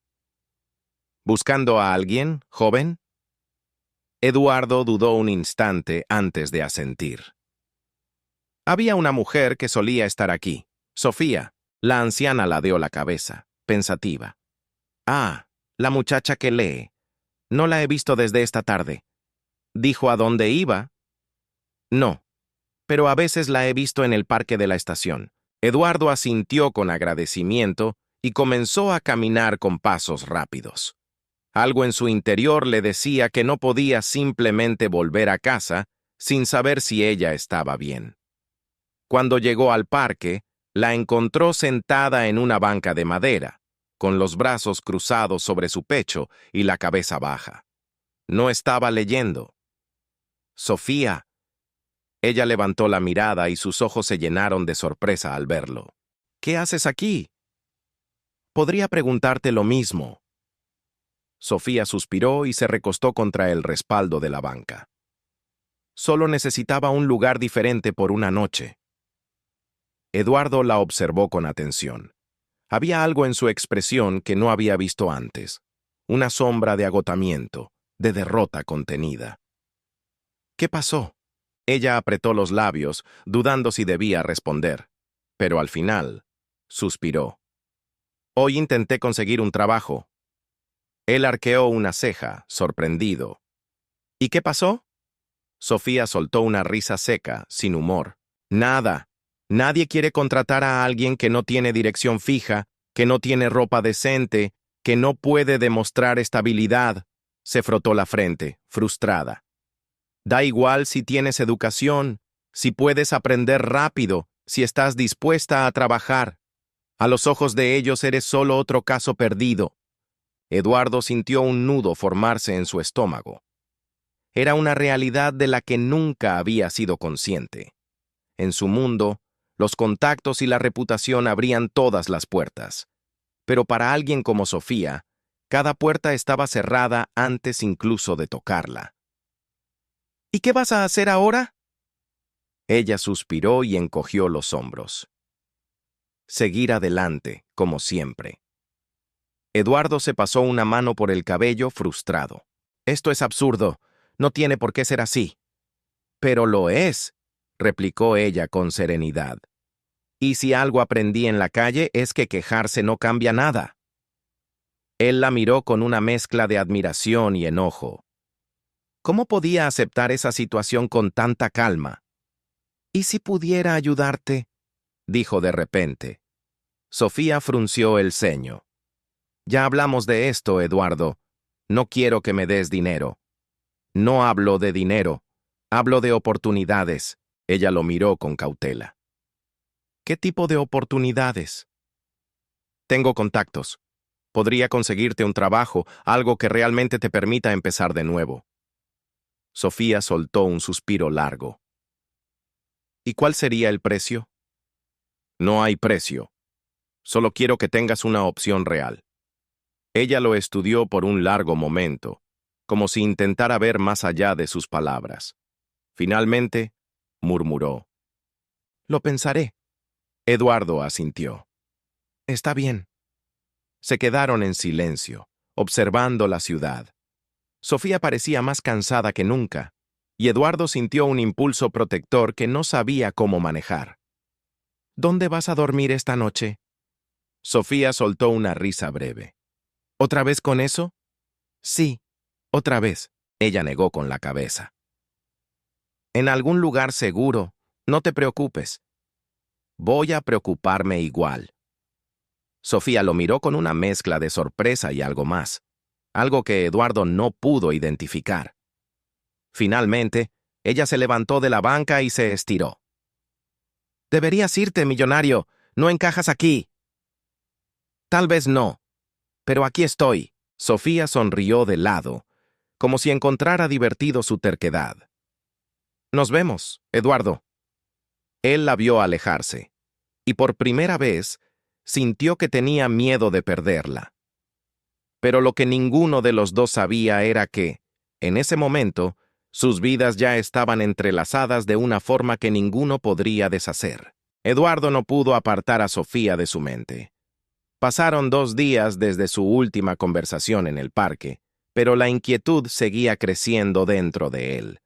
¿Buscando a alguien, joven? Eduardo dudó un instante antes de asentir. Había una mujer que solía estar aquí, Sofía. La anciana ladeó la cabeza, pensativa. Ah, la muchacha que lee. No la he visto desde esta tarde. ¿Dijo a dónde iba? No, pero a veces la he visto en el parque de la estación. Eduardo asintió con agradecimiento y comenzó a caminar con pasos rápidos. Algo en su interior le decía que no podía simplemente volver a casa sin saber si ella estaba bien. Cuando llegó al parque, la encontró sentada en una banca de madera, con los brazos cruzados sobre su pecho y la cabeza baja. No estaba leyendo. Sofía. Ella levantó la mirada y sus ojos se llenaron de sorpresa al verlo. ¿Qué haces aquí? Podría preguntarte lo mismo. Sofía suspiró y se recostó contra el respaldo de la banca. Solo necesitaba un lugar diferente por una noche. Eduardo la observó con atención. Había algo en su expresión que no había visto antes. Una sombra de agotamiento, de derrota contenida. ¿Qué pasó? Ella apretó los labios, dudando si debía responder. Pero al final, suspiró. Hoy intenté conseguir un trabajo. Él arqueó una ceja, sorprendido. ¿Y qué pasó? Sofía soltó una risa seca, sin humor. Nada. Nadie quiere contratar a alguien que no tiene dirección fija, que no tiene ropa decente, que no puede demostrar estabilidad. Se frotó la frente, frustrada. Da igual si tienes educación, Si puedes aprender rápido, si estás dispuesta a trabajar. A los ojos de ellos eres solo otro caso perdido. Eduardo sintió un nudo formarse en su estómago. Era una realidad de la que nunca había sido consciente. En su mundo, los contactos y la reputación abrían todas las puertas. Pero para alguien como Sofía, cada puerta estaba cerrada antes incluso de tocarla. ¿Y qué vas a hacer ahora? Ella suspiró y encogió los hombros. Seguir adelante, como siempre. Eduardo se pasó una mano por el cabello, frustrado. Esto es absurdo. No tiene por qué ser así. Pero lo es, replicó ella con serenidad. Y si algo aprendí en la calle es que quejarse no cambia nada. Él la miró con una mezcla de admiración y enojo. ¿Cómo podía aceptar esa situación con tanta calma? ¿Y si pudiera ayudarte? Dijo de repente. Sofía frunció el ceño. Ya hablamos de esto, Eduardo. No quiero que me des dinero. No hablo de dinero. Hablo de oportunidades. Ella lo miró con cautela. ¿Qué tipo de oportunidades? Tengo contactos. Podría conseguirte un trabajo, algo que realmente te permita empezar de nuevo. Sofía soltó un suspiro largo. ¿Y cuál sería el precio? No hay precio. Solo quiero que tengas una opción real. Ella lo estudió por un largo momento, como si intentara ver más allá de sus palabras. Finalmente, murmuró. Lo pensaré. Eduardo asintió. Está bien. Se quedaron en silencio, observando la ciudad. Sofía parecía más cansada que nunca, y Eduardo sintió un impulso protector que no sabía cómo manejar. ¿Dónde vas a dormir esta noche? Sofía soltó una risa breve. ¿Otra vez con eso? Sí, otra vez. Ella negó con la cabeza. En algún lugar seguro, no te preocupes. Voy a preocuparme igual. Sofía lo miró con una mezcla de sorpresa y algo más, algo que Eduardo no pudo identificar. Finalmente, ella se levantó de la banca y se estiró. Deberías irte, millonario. No encajas aquí. Tal vez no, pero aquí estoy. Sofía sonrió de lado, como si encontrara divertido su terquedad. Nos vemos, Eduardo. Él la vio alejarse, y por primera vez sintió que tenía miedo de perderla. Pero lo que ninguno de los dos sabía era que, en ese momento, sus vidas ya estaban entrelazadas de una forma que ninguno podría deshacer. Eduardo no pudo apartar a Sofía de su mente. Pasaron 2 días desde su última conversación en el parque, pero la inquietud seguía creciendo dentro de él.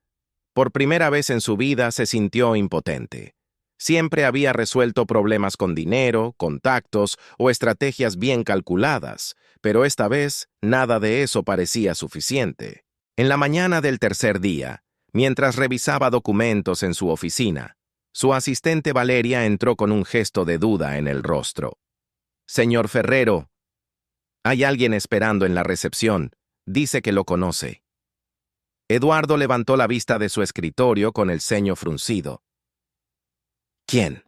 Por primera vez en su vida se sintió impotente. Siempre había resuelto problemas con dinero, contactos o estrategias bien calculadas, pero esta vez nada de eso parecía suficiente. En la mañana del tercer día, mientras revisaba documentos en su oficina, su asistente Valeria entró con un gesto de duda en el rostro. Señor Ferrero, hay alguien esperando en la recepción. Dice que lo conoce. Eduardo levantó la vista de su escritorio con el ceño fruncido. ¿Quién?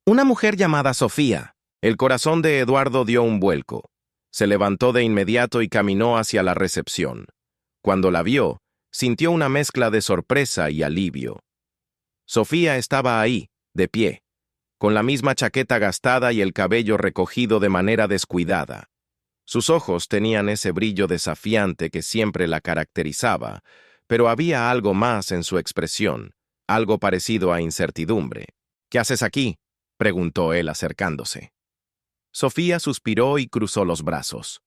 Una mujer llamada Sofía. El corazón de Eduardo dio un vuelco. Se levantó de inmediato y caminó hacia la recepción. Cuando la vio, sintió una mezcla de sorpresa y alivio. Sofía estaba ahí, de pie, con la misma chaqueta gastada y el cabello recogido de manera descuidada. Sus ojos tenían ese brillo desafiante que siempre la caracterizaba, pero había algo más en su expresión, algo parecido a incertidumbre. ¿Qué haces aquí?, preguntó él acercándose. Sofía suspiró y cruzó los brazos.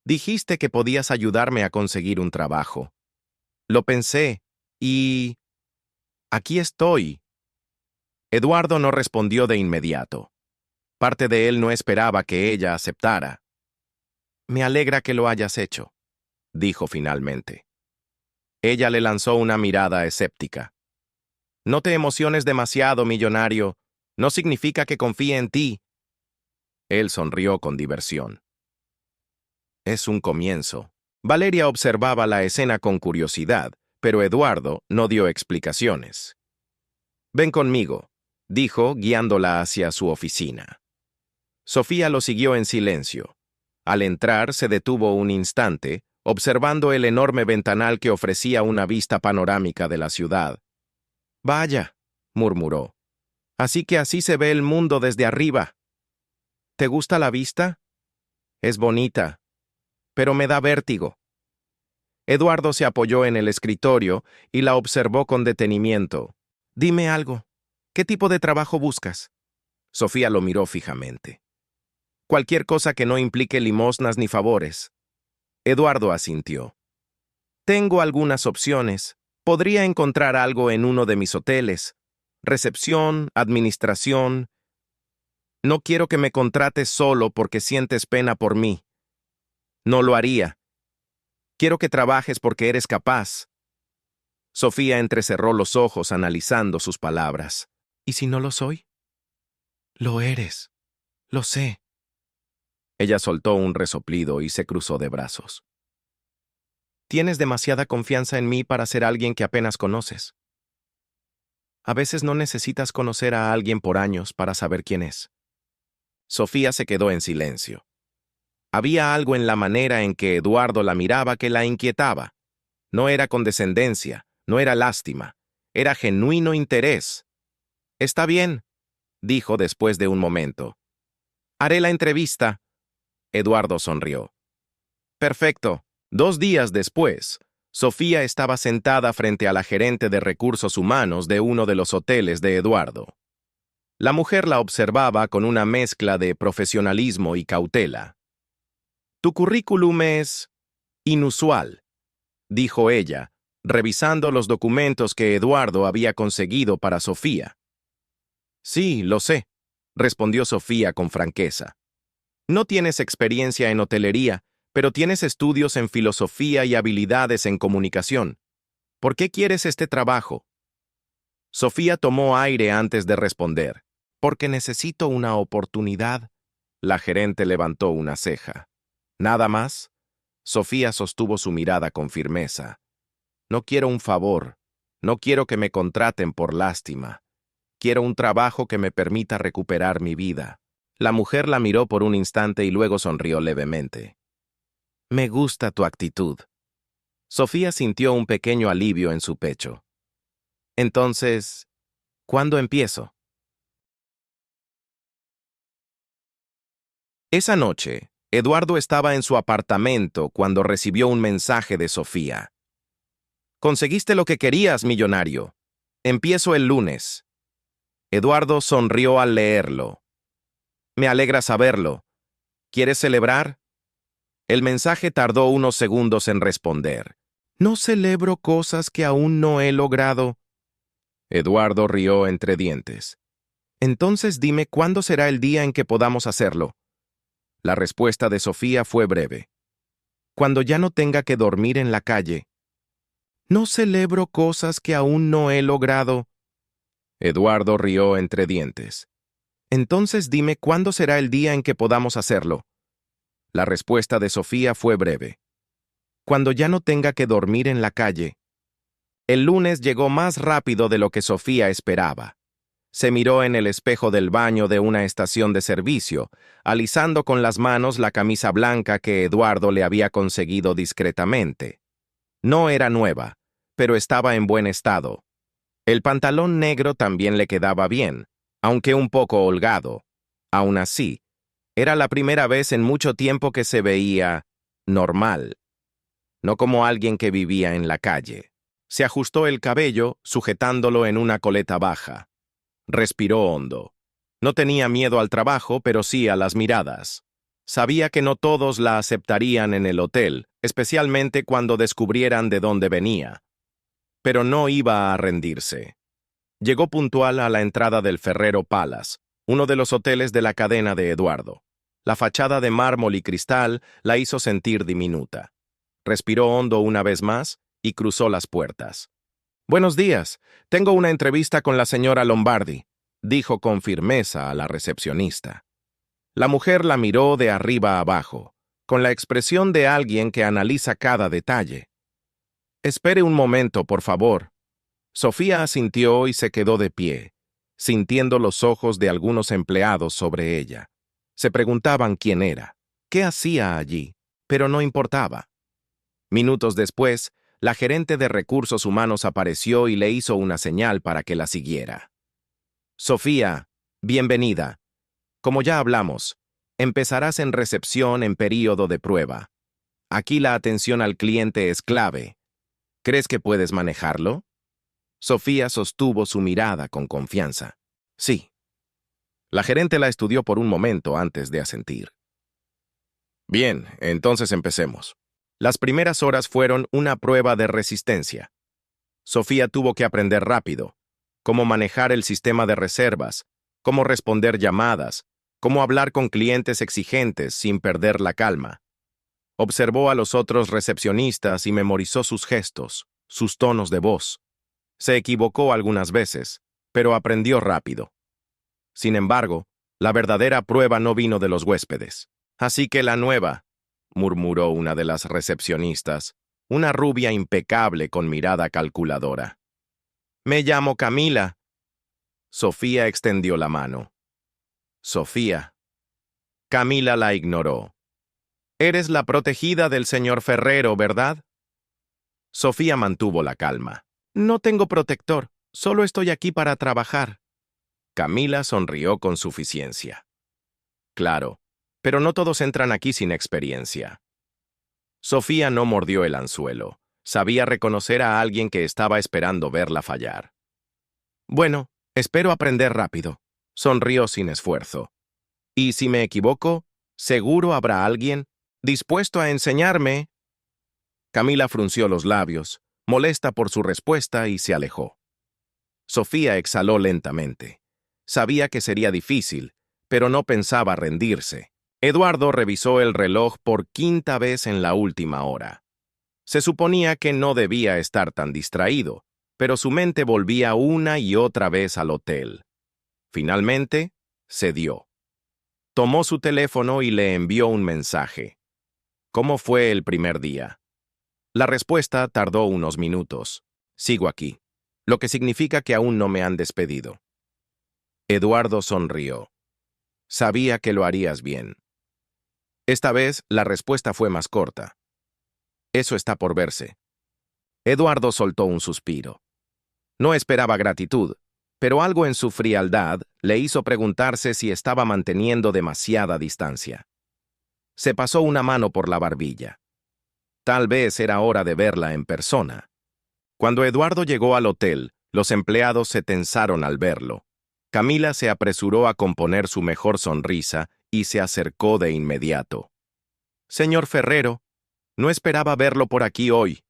Dijiste que podías ayudarme a conseguir un trabajo. Lo pensé, y... aquí estoy. Eduardo no respondió de inmediato. Parte de él no esperaba que ella aceptara. Me alegra que lo hayas hecho, dijo finalmente. Ella le lanzó una mirada escéptica. No te emociones demasiado, millonario. No significa que confíe en ti. Él sonrió con diversión. Es un comienzo. Valeria observaba la escena con curiosidad, pero Eduardo no dio explicaciones. Ven conmigo, dijo, guiándola hacia su oficina. Sofía lo siguió en silencio. Al entrar, se detuvo un instante, observando el enorme ventanal que ofrecía una vista panorámica de la ciudad. «Vaya», murmuró. «Así que así se ve el mundo desde arriba. ¿Te gusta la vista? Es bonita, pero me da vértigo». Eduardo se apoyó en el escritorio y la observó con detenimiento. «Dime algo. ¿Qué tipo de trabajo buscas?» Sofía lo miró fijamente. «Cualquier cosa que no implique limosnas ni favores». Eduardo asintió. «Tengo algunas opciones. Podría encontrar algo en uno de mis hoteles. Recepción, administración. No quiero que me contrates solo porque sientes pena por mí. No lo haría. Quiero que trabajes porque eres capaz». Sofía entrecerró los ojos analizando sus palabras. «¿Y si no lo soy?» «Lo eres. Lo sé». Ella soltó un resoplido y se cruzó de brazos. «Tienes demasiada confianza en mí para ser alguien que apenas conoces. A veces no necesitas conocer a alguien por años para saber quién es». Sofía se quedó en silencio. Había algo en la manera en que Eduardo la miraba que la inquietaba. No era condescendencia, no era lástima, era genuino interés. «Está bien», dijo después de un momento. «Haré la entrevista». Eduardo sonrió. «Perfecto». 2 días después, Sofía estaba sentada frente a la gerente de recursos humanos de uno de los hoteles de Eduardo. La mujer la observaba con una mezcla de profesionalismo y cautela. «Tu currículum es inusual», dijo ella, revisando los documentos que Eduardo había conseguido para Sofía. «Sí, lo sé», respondió Sofía con franqueza. «No tienes experiencia en hotelería, pero tienes estudios en filosofía y habilidades en comunicación. ¿Por qué quieres este trabajo?» Sofía tomó aire antes de responder. «Porque necesito una oportunidad». La gerente levantó una ceja. «¿Nada más?» Sofía sostuvo su mirada con firmeza. «No quiero un favor. No quiero que me contraten por lástima. Quiero un trabajo que me permita recuperar mi vida». La mujer la miró por un instante y luego sonrió levemente. «Me gusta tu actitud». Sofía sintió un pequeño alivio en su pecho. «Entonces, ¿cuándo empiezo?» Esa noche, Eduardo estaba en su apartamento cuando recibió un mensaje de Sofía. «Conseguiste lo que querías, millonario. Empiezo el lunes». Eduardo sonrió al leerlo. «Me alegra saberlo. ¿Quieres celebrar?» El mensaje tardó unos segundos en responder. «No celebro cosas que aún no he logrado». Eduardo rió entre dientes. «Entonces dime cuándo será el día en que podamos hacerlo». La respuesta de Sofía fue breve. «Cuando ya no tenga que dormir en la calle». «No celebro cosas que aún no he logrado». Eduardo rió entre dientes. «Entonces dime cuándo será el día en que podamos hacerlo». La respuesta de Sofía fue breve. «Cuando ya no tenga que dormir en la calle». El lunes llegó más rápido de lo que Sofía esperaba. Se miró en el espejo del baño de una estación de servicio, alisando con las manos la camisa blanca que Eduardo le había conseguido discretamente. No era nueva, pero estaba en buen estado. El pantalón negro también le quedaba bien, aunque un poco holgado. Aún así, era la primera vez en mucho tiempo que se veía normal, no como alguien que vivía en la calle. Se ajustó el cabello, sujetándolo en una coleta baja. Respiró hondo. No tenía miedo al trabajo, pero sí a las miradas. Sabía que no todos la aceptarían en el hotel, especialmente cuando descubrieran de dónde venía. Pero no iba a rendirse. Llegó puntual a la entrada del Ferrero Palace, uno de los hoteles de la cadena de Eduardo. La fachada de mármol y cristal la hizo sentir diminuta. Respiró hondo una vez más y cruzó las puertas. «Buenos días. Tengo una entrevista con la señora Lombardi», dijo con firmeza a la recepcionista. La mujer la miró de arriba a abajo, con la expresión de alguien que analiza cada detalle. «Espere un momento, por favor». Sofía asintió y se quedó de pie, sintiendo los ojos de algunos empleados sobre ella. Se preguntaban quién era, qué hacía allí, pero no importaba. Minutos después, la gerente de recursos humanos apareció y le hizo una señal para que la siguiera. Sofía, bienvenida. Como ya hablamos, empezarás en recepción en período de prueba. Aquí la atención al cliente es clave. ¿Crees que puedes manejarlo? Sofía sostuvo su mirada con confianza. Sí. La gerente la estudió por un momento antes de asentir. Bien, entonces empecemos. Las primeras horas fueron una prueba de resistencia. Sofía tuvo que aprender rápido, cómo manejar el sistema de reservas, cómo responder llamadas, cómo hablar con clientes exigentes sin perder la calma. Observó a los otros recepcionistas y memorizó sus gestos, sus tonos de voz. Se equivocó algunas veces, pero aprendió rápido. Sin embargo, la verdadera prueba no vino de los huéspedes. Así que la nueva, murmuró una de las recepcionistas, una rubia impecable con mirada calculadora. Me llamo Camila. Sofía extendió la mano. Sofía. Camila la ignoró. Eres la protegida del señor Ferrero, ¿verdad? Sofía mantuvo la calma. No tengo protector, solo estoy aquí para trabajar. Camila sonrió con suficiencia. Claro, pero no todos entran aquí sin experiencia. Sofía no mordió el anzuelo. Sabía reconocer a alguien que estaba esperando verla fallar. Bueno, espero aprender rápido. Sonrió sin esfuerzo. Y si me equivoco, seguro habrá alguien dispuesto a enseñarme. Camila frunció los labios, molesta por su respuesta, y se alejó. Sofía exhaló lentamente. Sabía que sería difícil, pero no pensaba rendirse. Eduardo revisó el reloj por quinta vez en la última hora. Se suponía que no debía estar tan distraído, pero su mente volvía una y otra vez al hotel. Finalmente, cedió. Tomó su teléfono y le envió un mensaje. ¿Cómo fue el primer día? La respuesta tardó unos minutos. Sigo aquí, lo que significa que aún no me han despedido. Eduardo sonrió. Sabía que lo harías bien. Esta vez, la respuesta fue más corta. Eso está por verse. Eduardo soltó un suspiro. No esperaba gratitud, pero algo en su frialdad le hizo preguntarse si estaba manteniendo demasiada distancia. Se pasó una mano por la barbilla. Tal vez era hora de verla en persona. Cuando Eduardo llegó al hotel, los empleados se tensaron al verlo. Camila se apresuró a componer su mejor sonrisa y se acercó de inmediato. Señor Ferrero, no esperaba verlo por aquí hoy.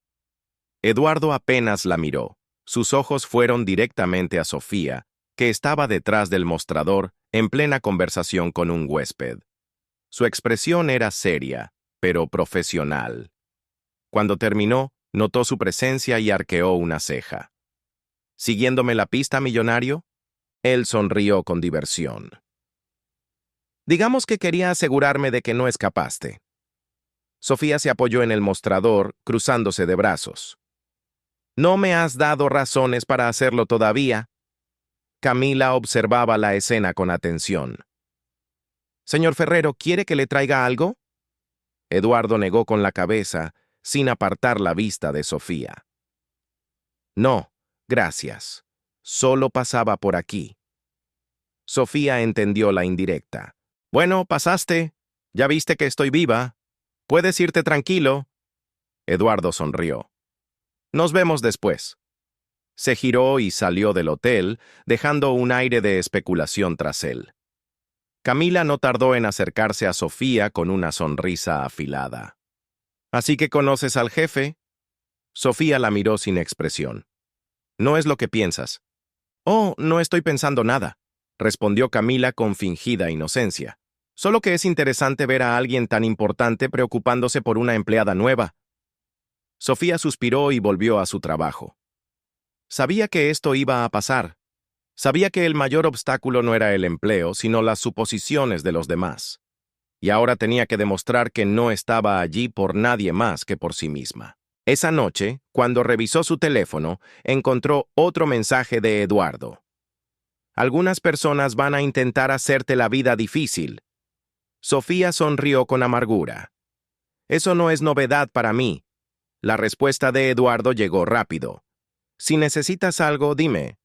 Eduardo apenas la miró. Sus ojos fueron directamente a Sofía, que estaba detrás del mostrador, en plena conversación con un huésped. Su expresión era seria, pero profesional. Cuando terminó, notó su presencia y arqueó una ceja. ¿Siguiéndome la pista, millonario? Él sonrió con diversión. Digamos que quería asegurarme de que no escapaste. Sofía se apoyó en el mostrador, cruzándose de brazos. No me has dado razones para hacerlo todavía. Camila observaba la escena con atención. Señor Ferrero, ¿quiere que le traiga algo? Eduardo negó con la cabeza, sin apartar la vista de Sofía. No, gracias. Solo pasaba por aquí. Sofía entendió la indirecta. Bueno, pasaste. Ya viste que estoy viva. Puedes irte tranquilo. Eduardo sonrió. Nos vemos después. Se giró y salió del hotel, dejando un aire de especulación tras él. Camila no tardó en acercarse a Sofía con una sonrisa afilada. ¿Así que conoces al jefe? Sofía la miró sin expresión. No es lo que piensas. Oh, no estoy pensando nada, respondió Camila con fingida inocencia. Solo que es interesante ver a alguien tan importante preocupándose por una empleada nueva. Sofía suspiró y volvió a su trabajo. Sabía que esto iba a pasar. Sabía que el mayor obstáculo no era el empleo, sino las suposiciones de los demás. Y ahora tenía que demostrar que no estaba allí por nadie más que por sí misma. Esa noche, cuando revisó su teléfono, encontró otro mensaje de Eduardo. Algunas personas van a intentar hacerte la vida difícil. Sofía sonrió con amargura. Eso no es novedad para mí. La respuesta de Eduardo llegó rápido. Si necesitas algo, dime.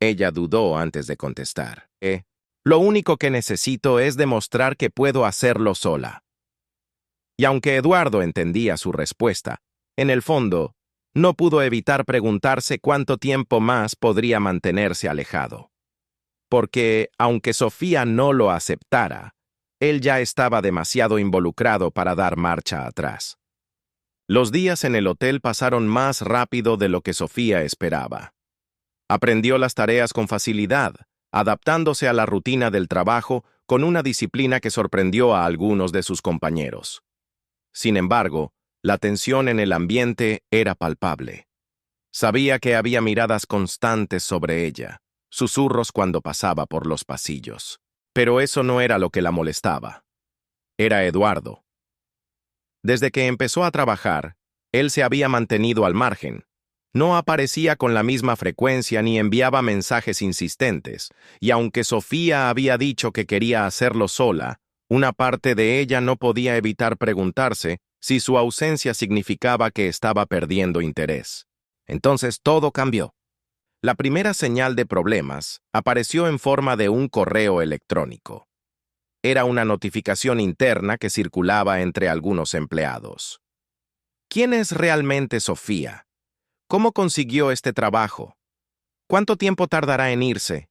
Ella dudó antes de contestar. Lo único que necesito es demostrar que puedo hacerlo sola. Y aunque Eduardo entendía su respuesta, en el fondo, no pudo evitar preguntarse cuánto tiempo más podría mantenerse alejado. Porque, aunque Sofía no lo aceptara, él ya estaba demasiado involucrado para dar marcha atrás. Los días en el hotel pasaron más rápido de lo que Sofía esperaba. Aprendió las tareas con facilidad, adaptándose a la rutina del trabajo con una disciplina que sorprendió a algunos de sus compañeros. Sin embargo, la tensión en el ambiente era palpable. Sabía que había miradas constantes sobre ella, susurros cuando pasaba por los pasillos. Pero eso no era lo que la molestaba. Era Eduardo. Desde que empezó a trabajar, él se había mantenido al margen. No aparecía con la misma frecuencia ni enviaba mensajes insistentes, y aunque Sofía había dicho que quería hacerlo sola, una parte de ella no podía evitar preguntarse si su ausencia significaba que estaba perdiendo interés. Entonces todo cambió. La primera señal de problemas apareció en forma de un correo electrónico. Era una notificación interna que circulaba entre algunos empleados. ¿Quién es realmente Sofía? ¿Cómo consiguió este trabajo? ¿Cuánto tiempo tardará en irse?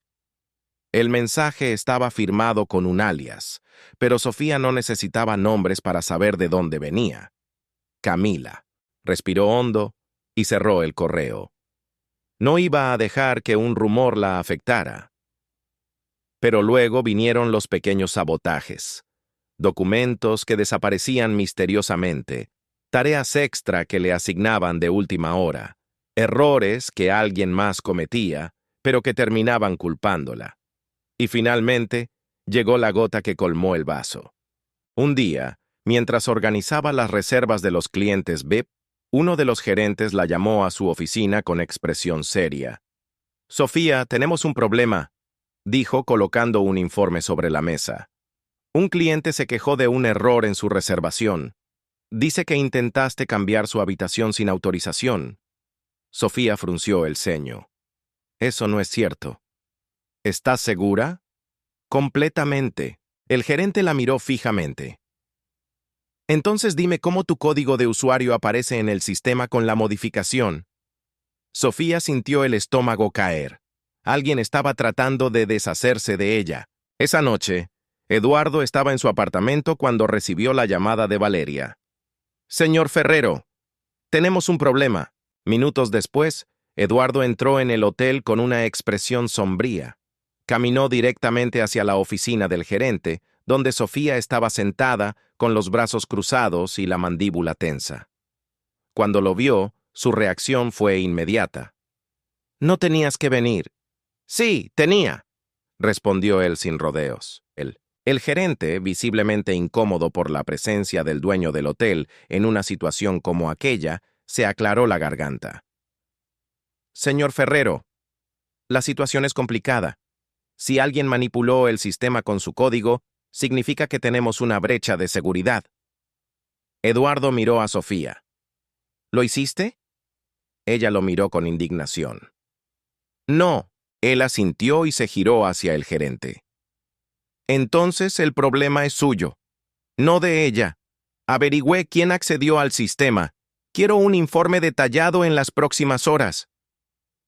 El mensaje estaba firmado con un alias, pero Sofía no necesitaba nombres para saber de dónde venía. Camila. Respiró hondo y cerró el correo. No iba a dejar que un rumor la afectara. Pero luego vinieron los pequeños sabotajes. Documentos que desaparecían misteriosamente, tareas extra que le asignaban de última hora, errores que alguien más cometía, pero que terminaban culpándola. Y finalmente, llegó la gota que colmó el vaso. Un día, mientras organizaba las reservas de los clientes VIP, uno de los gerentes la llamó a su oficina con expresión seria. «Sofía, tenemos un problema», dijo colocando un informe sobre la mesa. «Un cliente se quejó de un error en su reservación. Dice que intentaste cambiar su habitación sin autorización». Sofía frunció el ceño. «Eso no es cierto». «¿Estás segura?» «Completamente». El gerente la miró fijamente. «Entonces dime cómo tu código de usuario aparece en el sistema con la modificación». Sofía sintió el estómago caer. Alguien estaba tratando de deshacerse de ella. Esa noche, Eduardo estaba en su apartamento cuando recibió la llamada de Valeria. «Señor Ferrero, tenemos un problema». Minutos después, Eduardo entró en el hotel con una expresión sombría. Caminó directamente hacia la oficina del gerente, donde Sofía estaba sentada, con los brazos cruzados y la mandíbula tensa. Cuando lo vio, su reacción fue inmediata. «No tenías que venir». «Sí, tenía», respondió él sin rodeos. El gerente, visiblemente incómodo por la presencia del dueño del hotel en una situación como aquella, se aclaró la garganta. «Señor Ferrero, la situación es complicada. Si alguien manipuló el sistema con su código, significa que tenemos una brecha de seguridad». Eduardo miró a Sofía. «¿Lo hiciste?» Ella lo miró con indignación. «No», él asintió y se giró hacia el gerente. «Entonces el problema es suyo, no de ella. Averigüé quién accedió al sistema. Quiero un informe detallado en las próximas horas».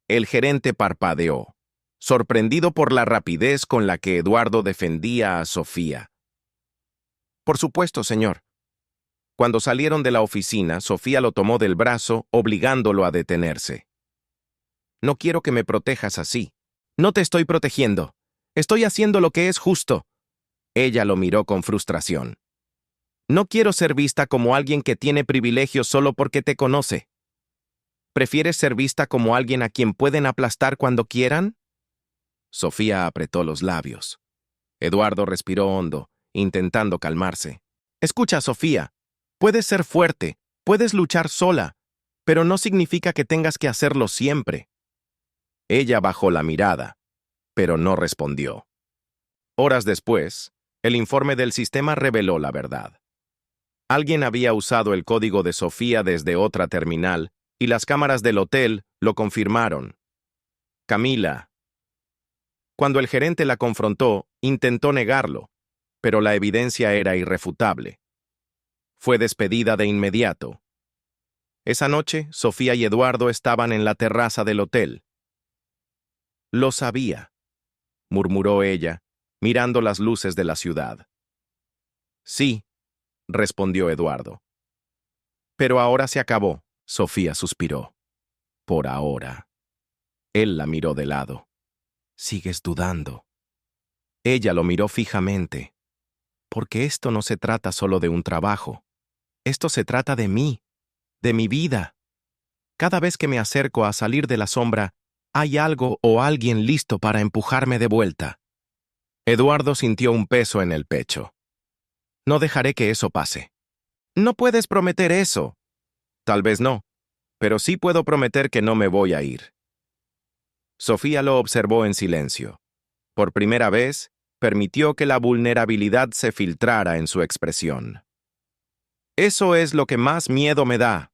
El gerente parpadeó, sorprendido por la rapidez con la que Eduardo defendía a Sofía. «Por supuesto, señor». Cuando salieron de la oficina, Sofía lo tomó del brazo, obligándolo a detenerse. «No quiero que me protejas así». «No te estoy protegiendo. Estoy haciendo lo que es justo». Ella lo miró con frustración. «No quiero ser vista como alguien que tiene privilegios solo porque te conoce. ¿Prefieres ser vista como alguien a quien pueden aplastar cuando quieran?» Sofía apretó los labios. Eduardo respiró hondo, intentando calmarse. «Escucha, Sofía. Puedes ser fuerte, puedes luchar sola, Pero no significa que tengas que hacerlo siempre. Ella bajó la mirada, pero no respondió. Horas después, el informe del sistema reveló la verdad. Alguien había usado el código de Sofía desde otra terminal y las cámaras del hotel lo confirmaron. Camila. Cuando el gerente la confrontó, intentó negarlo, pero la evidencia era irrefutable. Fue despedida de inmediato. Esa noche, Sofía y Eduardo estaban en la terraza del hotel. Lo sabía, murmuró ella, mirando las luces de la ciudad. Sí, respondió Eduardo. Pero ahora se acabó, Sofía suspiró. Por ahora. Él la miró de lado. ¿Sigues dudando? Ella lo miró fijamente. Porque esto no se trata solo de un trabajo. Esto se trata de mí, de mi vida. Cada vez que me acerco a salir de la sombra, hay algo o alguien listo para empujarme de vuelta. Eduardo sintió un peso en el pecho. No dejaré que eso pase. No puedes prometer eso. Tal vez no, pero sí puedo prometer que no me voy a ir. Sofía lo observó en silencio. Por primera vez, permitió que la vulnerabilidad se filtrara en su expresión. Eso es lo que más miedo me da.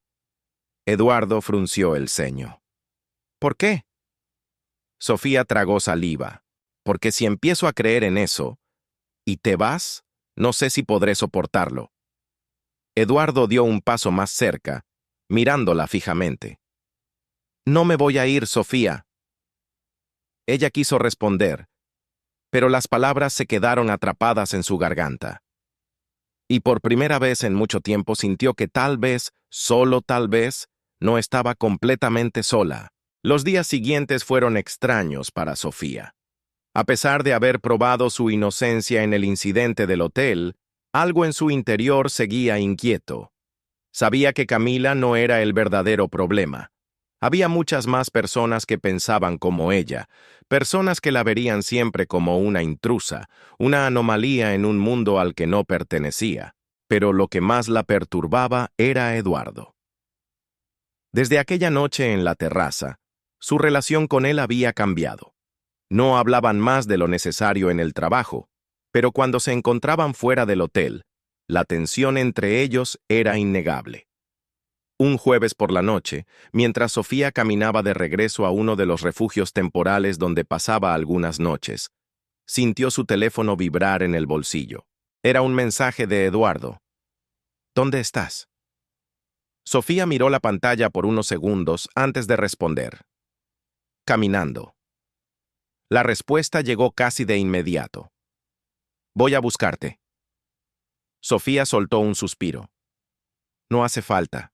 Eduardo frunció el ceño. ¿Por qué? Sofía tragó saliva. Porque si empiezo a creer en eso, y te vas, no sé si podré soportarlo. Eduardo dio un paso más cerca, mirándola fijamente. No me voy a ir, Sofía. Ella quiso responder, pero las palabras se quedaron atrapadas en su garganta. Y por primera vez en mucho tiempo sintió que tal vez, solo tal vez, no estaba completamente sola. Los días siguientes fueron extraños para Sofía. A pesar de haber probado su inocencia en el incidente del hotel, algo en su interior seguía inquieto. Sabía que Camila no era el verdadero problema. Había muchas más personas que pensaban como ella, personas que la verían siempre como una intrusa, una anomalía en un mundo al que no pertenecía. Pero lo que más la perturbaba era Eduardo. Desde aquella noche en la terraza, su relación con él había cambiado. No hablaban más de lo necesario en el trabajo, pero cuando se encontraban fuera del hotel, la tensión entre ellos era innegable. Un jueves por la noche, mientras Sofía caminaba de regreso a uno de los refugios temporales donde pasaba algunas noches, sintió su teléfono vibrar en el bolsillo. Era un mensaje de Eduardo. ¿Dónde estás? Sofía miró la pantalla por unos segundos antes de responder. Caminando. La respuesta llegó casi de inmediato. Voy a buscarte. Sofía soltó un suspiro. No hace falta.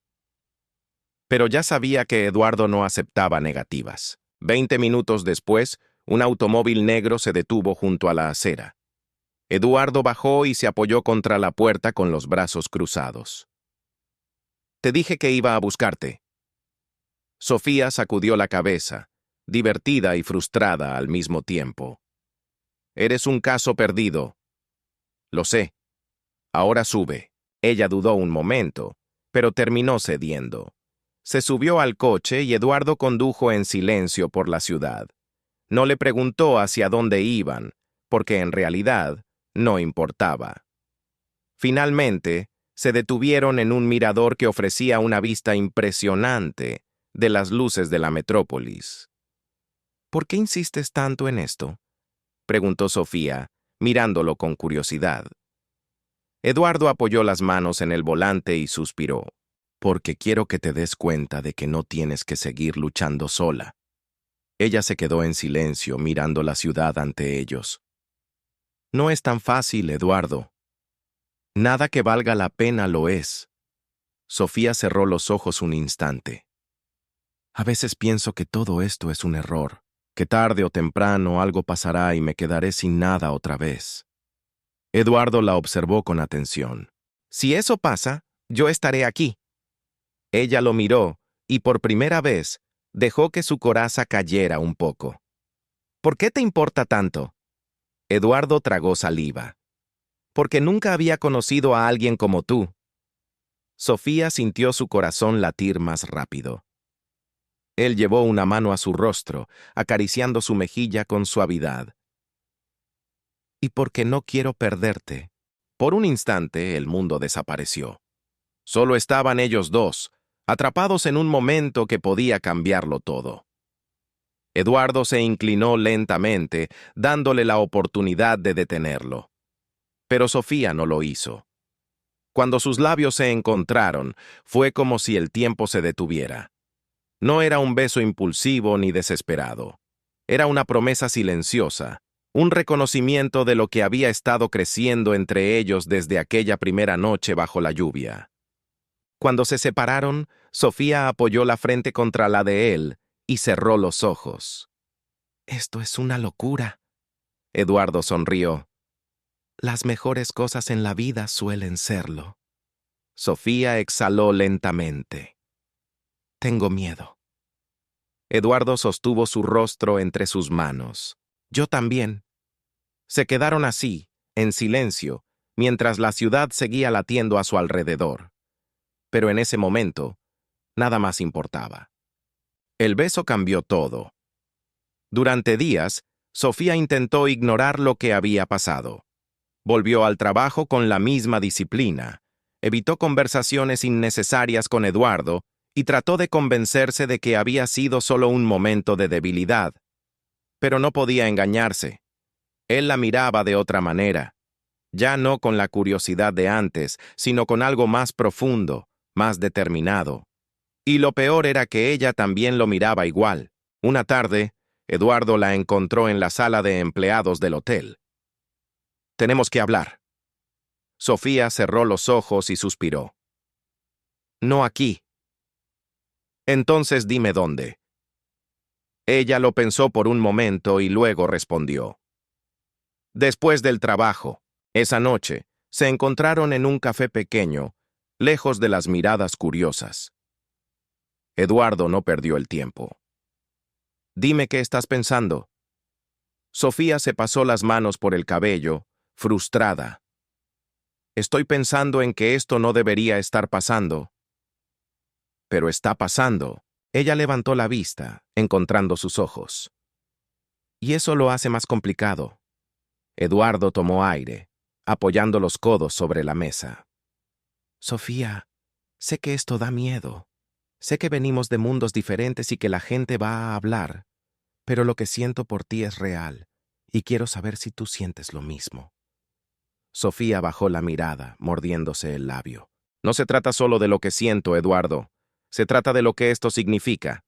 Pero ya sabía que Eduardo no aceptaba negativas. 20 minutos después, un automóvil negro se detuvo junto a la acera. Eduardo bajó y se apoyó contra la puerta con los brazos cruzados. Te dije que iba a buscarte. Sofía sacudió la cabeza, divertida y frustrada al mismo tiempo. Eres un caso perdido. Lo sé. Ahora sube. Ella dudó un momento, pero terminó cediendo. Se subió al coche y Eduardo condujo en silencio por la ciudad. No le preguntó hacia dónde iban, porque en realidad no importaba. Finalmente, se detuvieron en un mirador que ofrecía una vista impresionante de las luces de la metrópolis. ¿Por qué insistes tanto en esto?, preguntó Sofía, mirándolo con curiosidad. Eduardo apoyó las manos en el volante y suspiró. Porque quiero que te des cuenta de que no tienes que seguir luchando sola. Ella se quedó en silencio mirando la ciudad ante ellos. No es tan fácil, Eduardo. Nada que valga la pena lo es. Sofía cerró los ojos un instante. A veces pienso que todo esto es un error, que tarde o temprano algo pasará y me quedaré sin nada otra vez. Eduardo la observó con atención. Si eso pasa, yo estaré aquí. Ella lo miró y por primera vez dejó que su coraza cayera un poco. ¿Por qué te importa tanto? Eduardo tragó saliva. Porque nunca había conocido a alguien como tú. Sofía sintió su corazón latir más rápido. Él llevó una mano a su rostro, acariciando su mejilla con suavidad. Y porque no quiero perderte. Por un instante el mundo desapareció. Solo estaban ellos dos, atrapados en un momento que podía cambiarlo todo. Eduardo se inclinó lentamente, dándole la oportunidad de detenerlo. Pero Sofía no lo hizo. Cuando sus labios se encontraron, fue como si el tiempo se detuviera. No era un beso impulsivo ni desesperado. Era una promesa silenciosa, un reconocimiento de lo que había estado creciendo entre ellos desde aquella primera noche bajo la lluvia. Cuando se separaron, Sofía apoyó la frente contra la de él y cerró los ojos. «Esto es una locura». Eduardo sonrió. «Las mejores cosas en la vida suelen serlo». Sofía exhaló lentamente. «Tengo miedo». Eduardo sostuvo su rostro entre sus manos. «Yo también». Se quedaron así, en silencio, mientras la ciudad seguía latiendo a su alrededor. Pero en ese momento, nada más importaba. El beso cambió todo. Durante días, Sofía intentó ignorar lo que había pasado. Volvió al trabajo con la misma disciplina, evitó conversaciones innecesarias con Eduardo y trató de convencerse de que había sido solo un momento de debilidad. Pero no podía engañarse. Él la miraba de otra manera, ya no con la curiosidad de antes, sino con algo más profundo, más determinado. Y lo peor era que ella también lo miraba igual. Una tarde, Eduardo la encontró en la sala de empleados del hotel. «Tenemos que hablar». Sofía cerró los ojos y suspiró. «No aquí». «Entonces dime dónde». Ella lo pensó por un momento y luego respondió. «Después del trabajo, esa noche, se encontraron en un café pequeño, lejos de las miradas curiosas». Eduardo no perdió el tiempo. «Dime qué estás pensando». Sofía se pasó las manos por el cabello, frustrada. «Estoy pensando en que esto no debería estar pasando». «Pero está pasando». Ella levantó la vista, encontrando sus ojos. «Y eso lo hace más complicado». Eduardo tomó aire, apoyando los codos sobre la mesa. «Sofía, sé que esto da miedo. Sé que venimos de mundos diferentes y que la gente va a hablar, pero lo que siento por ti es real, y quiero saber si tú sientes lo mismo». Sofía bajó la mirada, mordiéndose el labio. «No se trata solo de lo que siento, Eduardo. Se trata de lo que esto significa.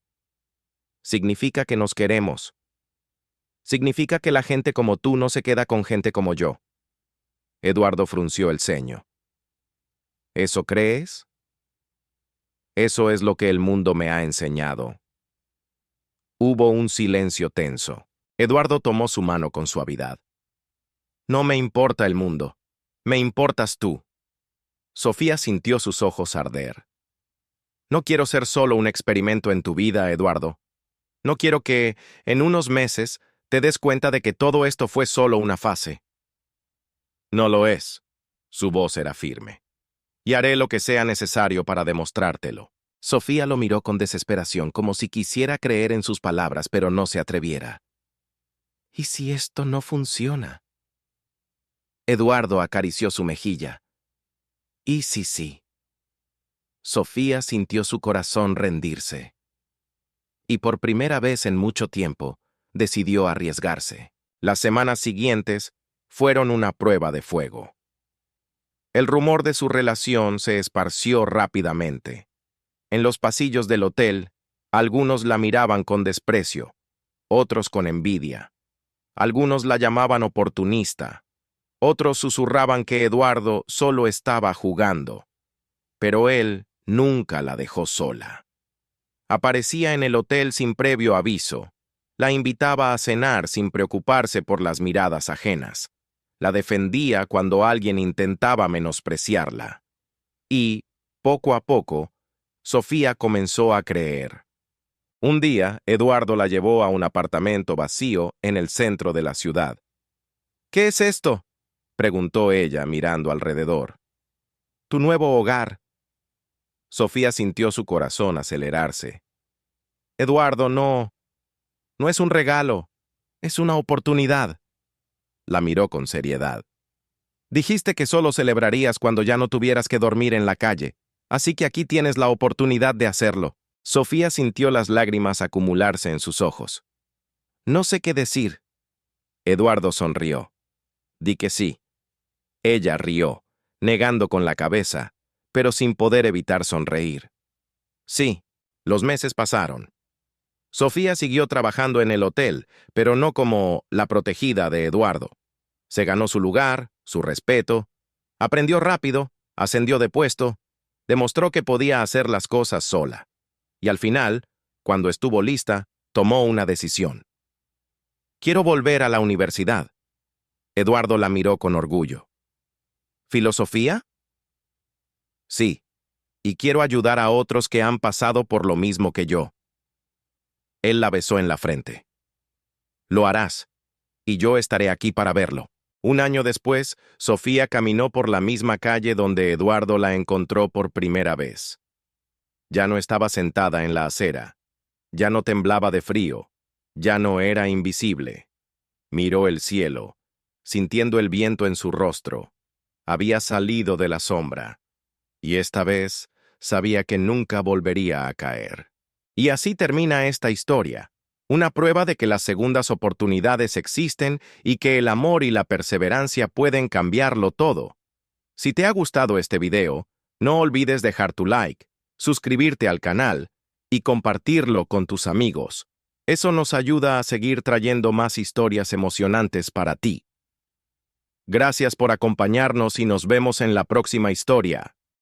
Significa que nos queremos. Significa que la gente como tú no se queda con gente como yo». Eduardo frunció el ceño. «¿Eso crees?» «Eso es lo que el mundo me ha enseñado». Hubo un silencio tenso. Eduardo tomó su mano con suavidad. «No me importa el mundo. Me importas tú». Sofía sintió sus ojos arder. «No quiero ser solo un experimento en tu vida, Eduardo. No quiero que, en unos meses, te des cuenta de que todo esto fue solo una fase». «No lo es». Su voz era firme. «Y haré lo que sea necesario para demostrártelo». Sofía lo miró con desesperación, como si quisiera creer en sus palabras, pero no se atreviera. «¿Y si esto no funciona?» Eduardo acarició su mejilla. «¿Y si sí?» Sofía sintió su corazón rendirse. Y por primera vez en mucho tiempo, decidió arriesgarse. Las semanas siguientes fueron una prueba de fuego. El rumor de su relación se esparció rápidamente. En los pasillos del hotel, algunos la miraban con desprecio, otros con envidia. Algunos la llamaban oportunista. Otros susurraban que Eduardo solo estaba jugando. Pero él nunca la dejó sola. Aparecía en el hotel sin previo aviso. La invitaba a cenar sin preocuparse por las miradas ajenas. La defendía cuando alguien intentaba menospreciarla. Y, poco a poco, Sofía comenzó a creer. Un día, Eduardo la llevó a un apartamento vacío en el centro de la ciudad. «¿Qué es esto?», preguntó ella mirando alrededor. «Tu nuevo hogar». Sofía sintió su corazón acelerarse. Eduardo, no. No es un regalo. Es una oportunidad. La miró con seriedad. Dijiste que solo celebrarías cuando ya no tuvieras que dormir en la calle, así que aquí tienes la oportunidad de hacerlo. Sofía sintió las lágrimas acumularse en sus ojos. No sé qué decir. Eduardo sonrió. Di que sí. Ella rió, negando con la cabeza, pero sin poder evitar sonreír. Sí, los meses pasaron. Sofía siguió trabajando en el hotel, pero no como la protegida de Eduardo. Se ganó su lugar, su respeto, aprendió rápido, ascendió de puesto, demostró que podía hacer las cosas sola. Y al final, cuando estuvo lista, tomó una decisión. Quiero volver a la universidad. Eduardo la miró con orgullo. ¿Filosofía? Sí, y quiero ayudar a otros que han pasado por lo mismo que yo. Él la besó en la frente. Lo harás, y yo estaré aquí para verlo. Un año después, Sofía caminó por la misma calle donde Eduardo la encontró por primera vez. Ya no estaba sentada en la acera. Ya no temblaba de frío. Ya no era invisible. Miró el cielo, sintiendo el viento en su rostro. Había salido de la sombra. Y esta vez sabía que nunca volvería a caer. Y así termina esta historia. Una prueba de que las segundas oportunidades existen y que el amor y la perseverancia pueden cambiarlo todo. Si te ha gustado este video, no olvides dejar tu like, suscribirte al canal y compartirlo con tus amigos. Eso nos ayuda a seguir trayendo más historias emocionantes para ti. Gracias por acompañarnos y nos vemos en la próxima historia.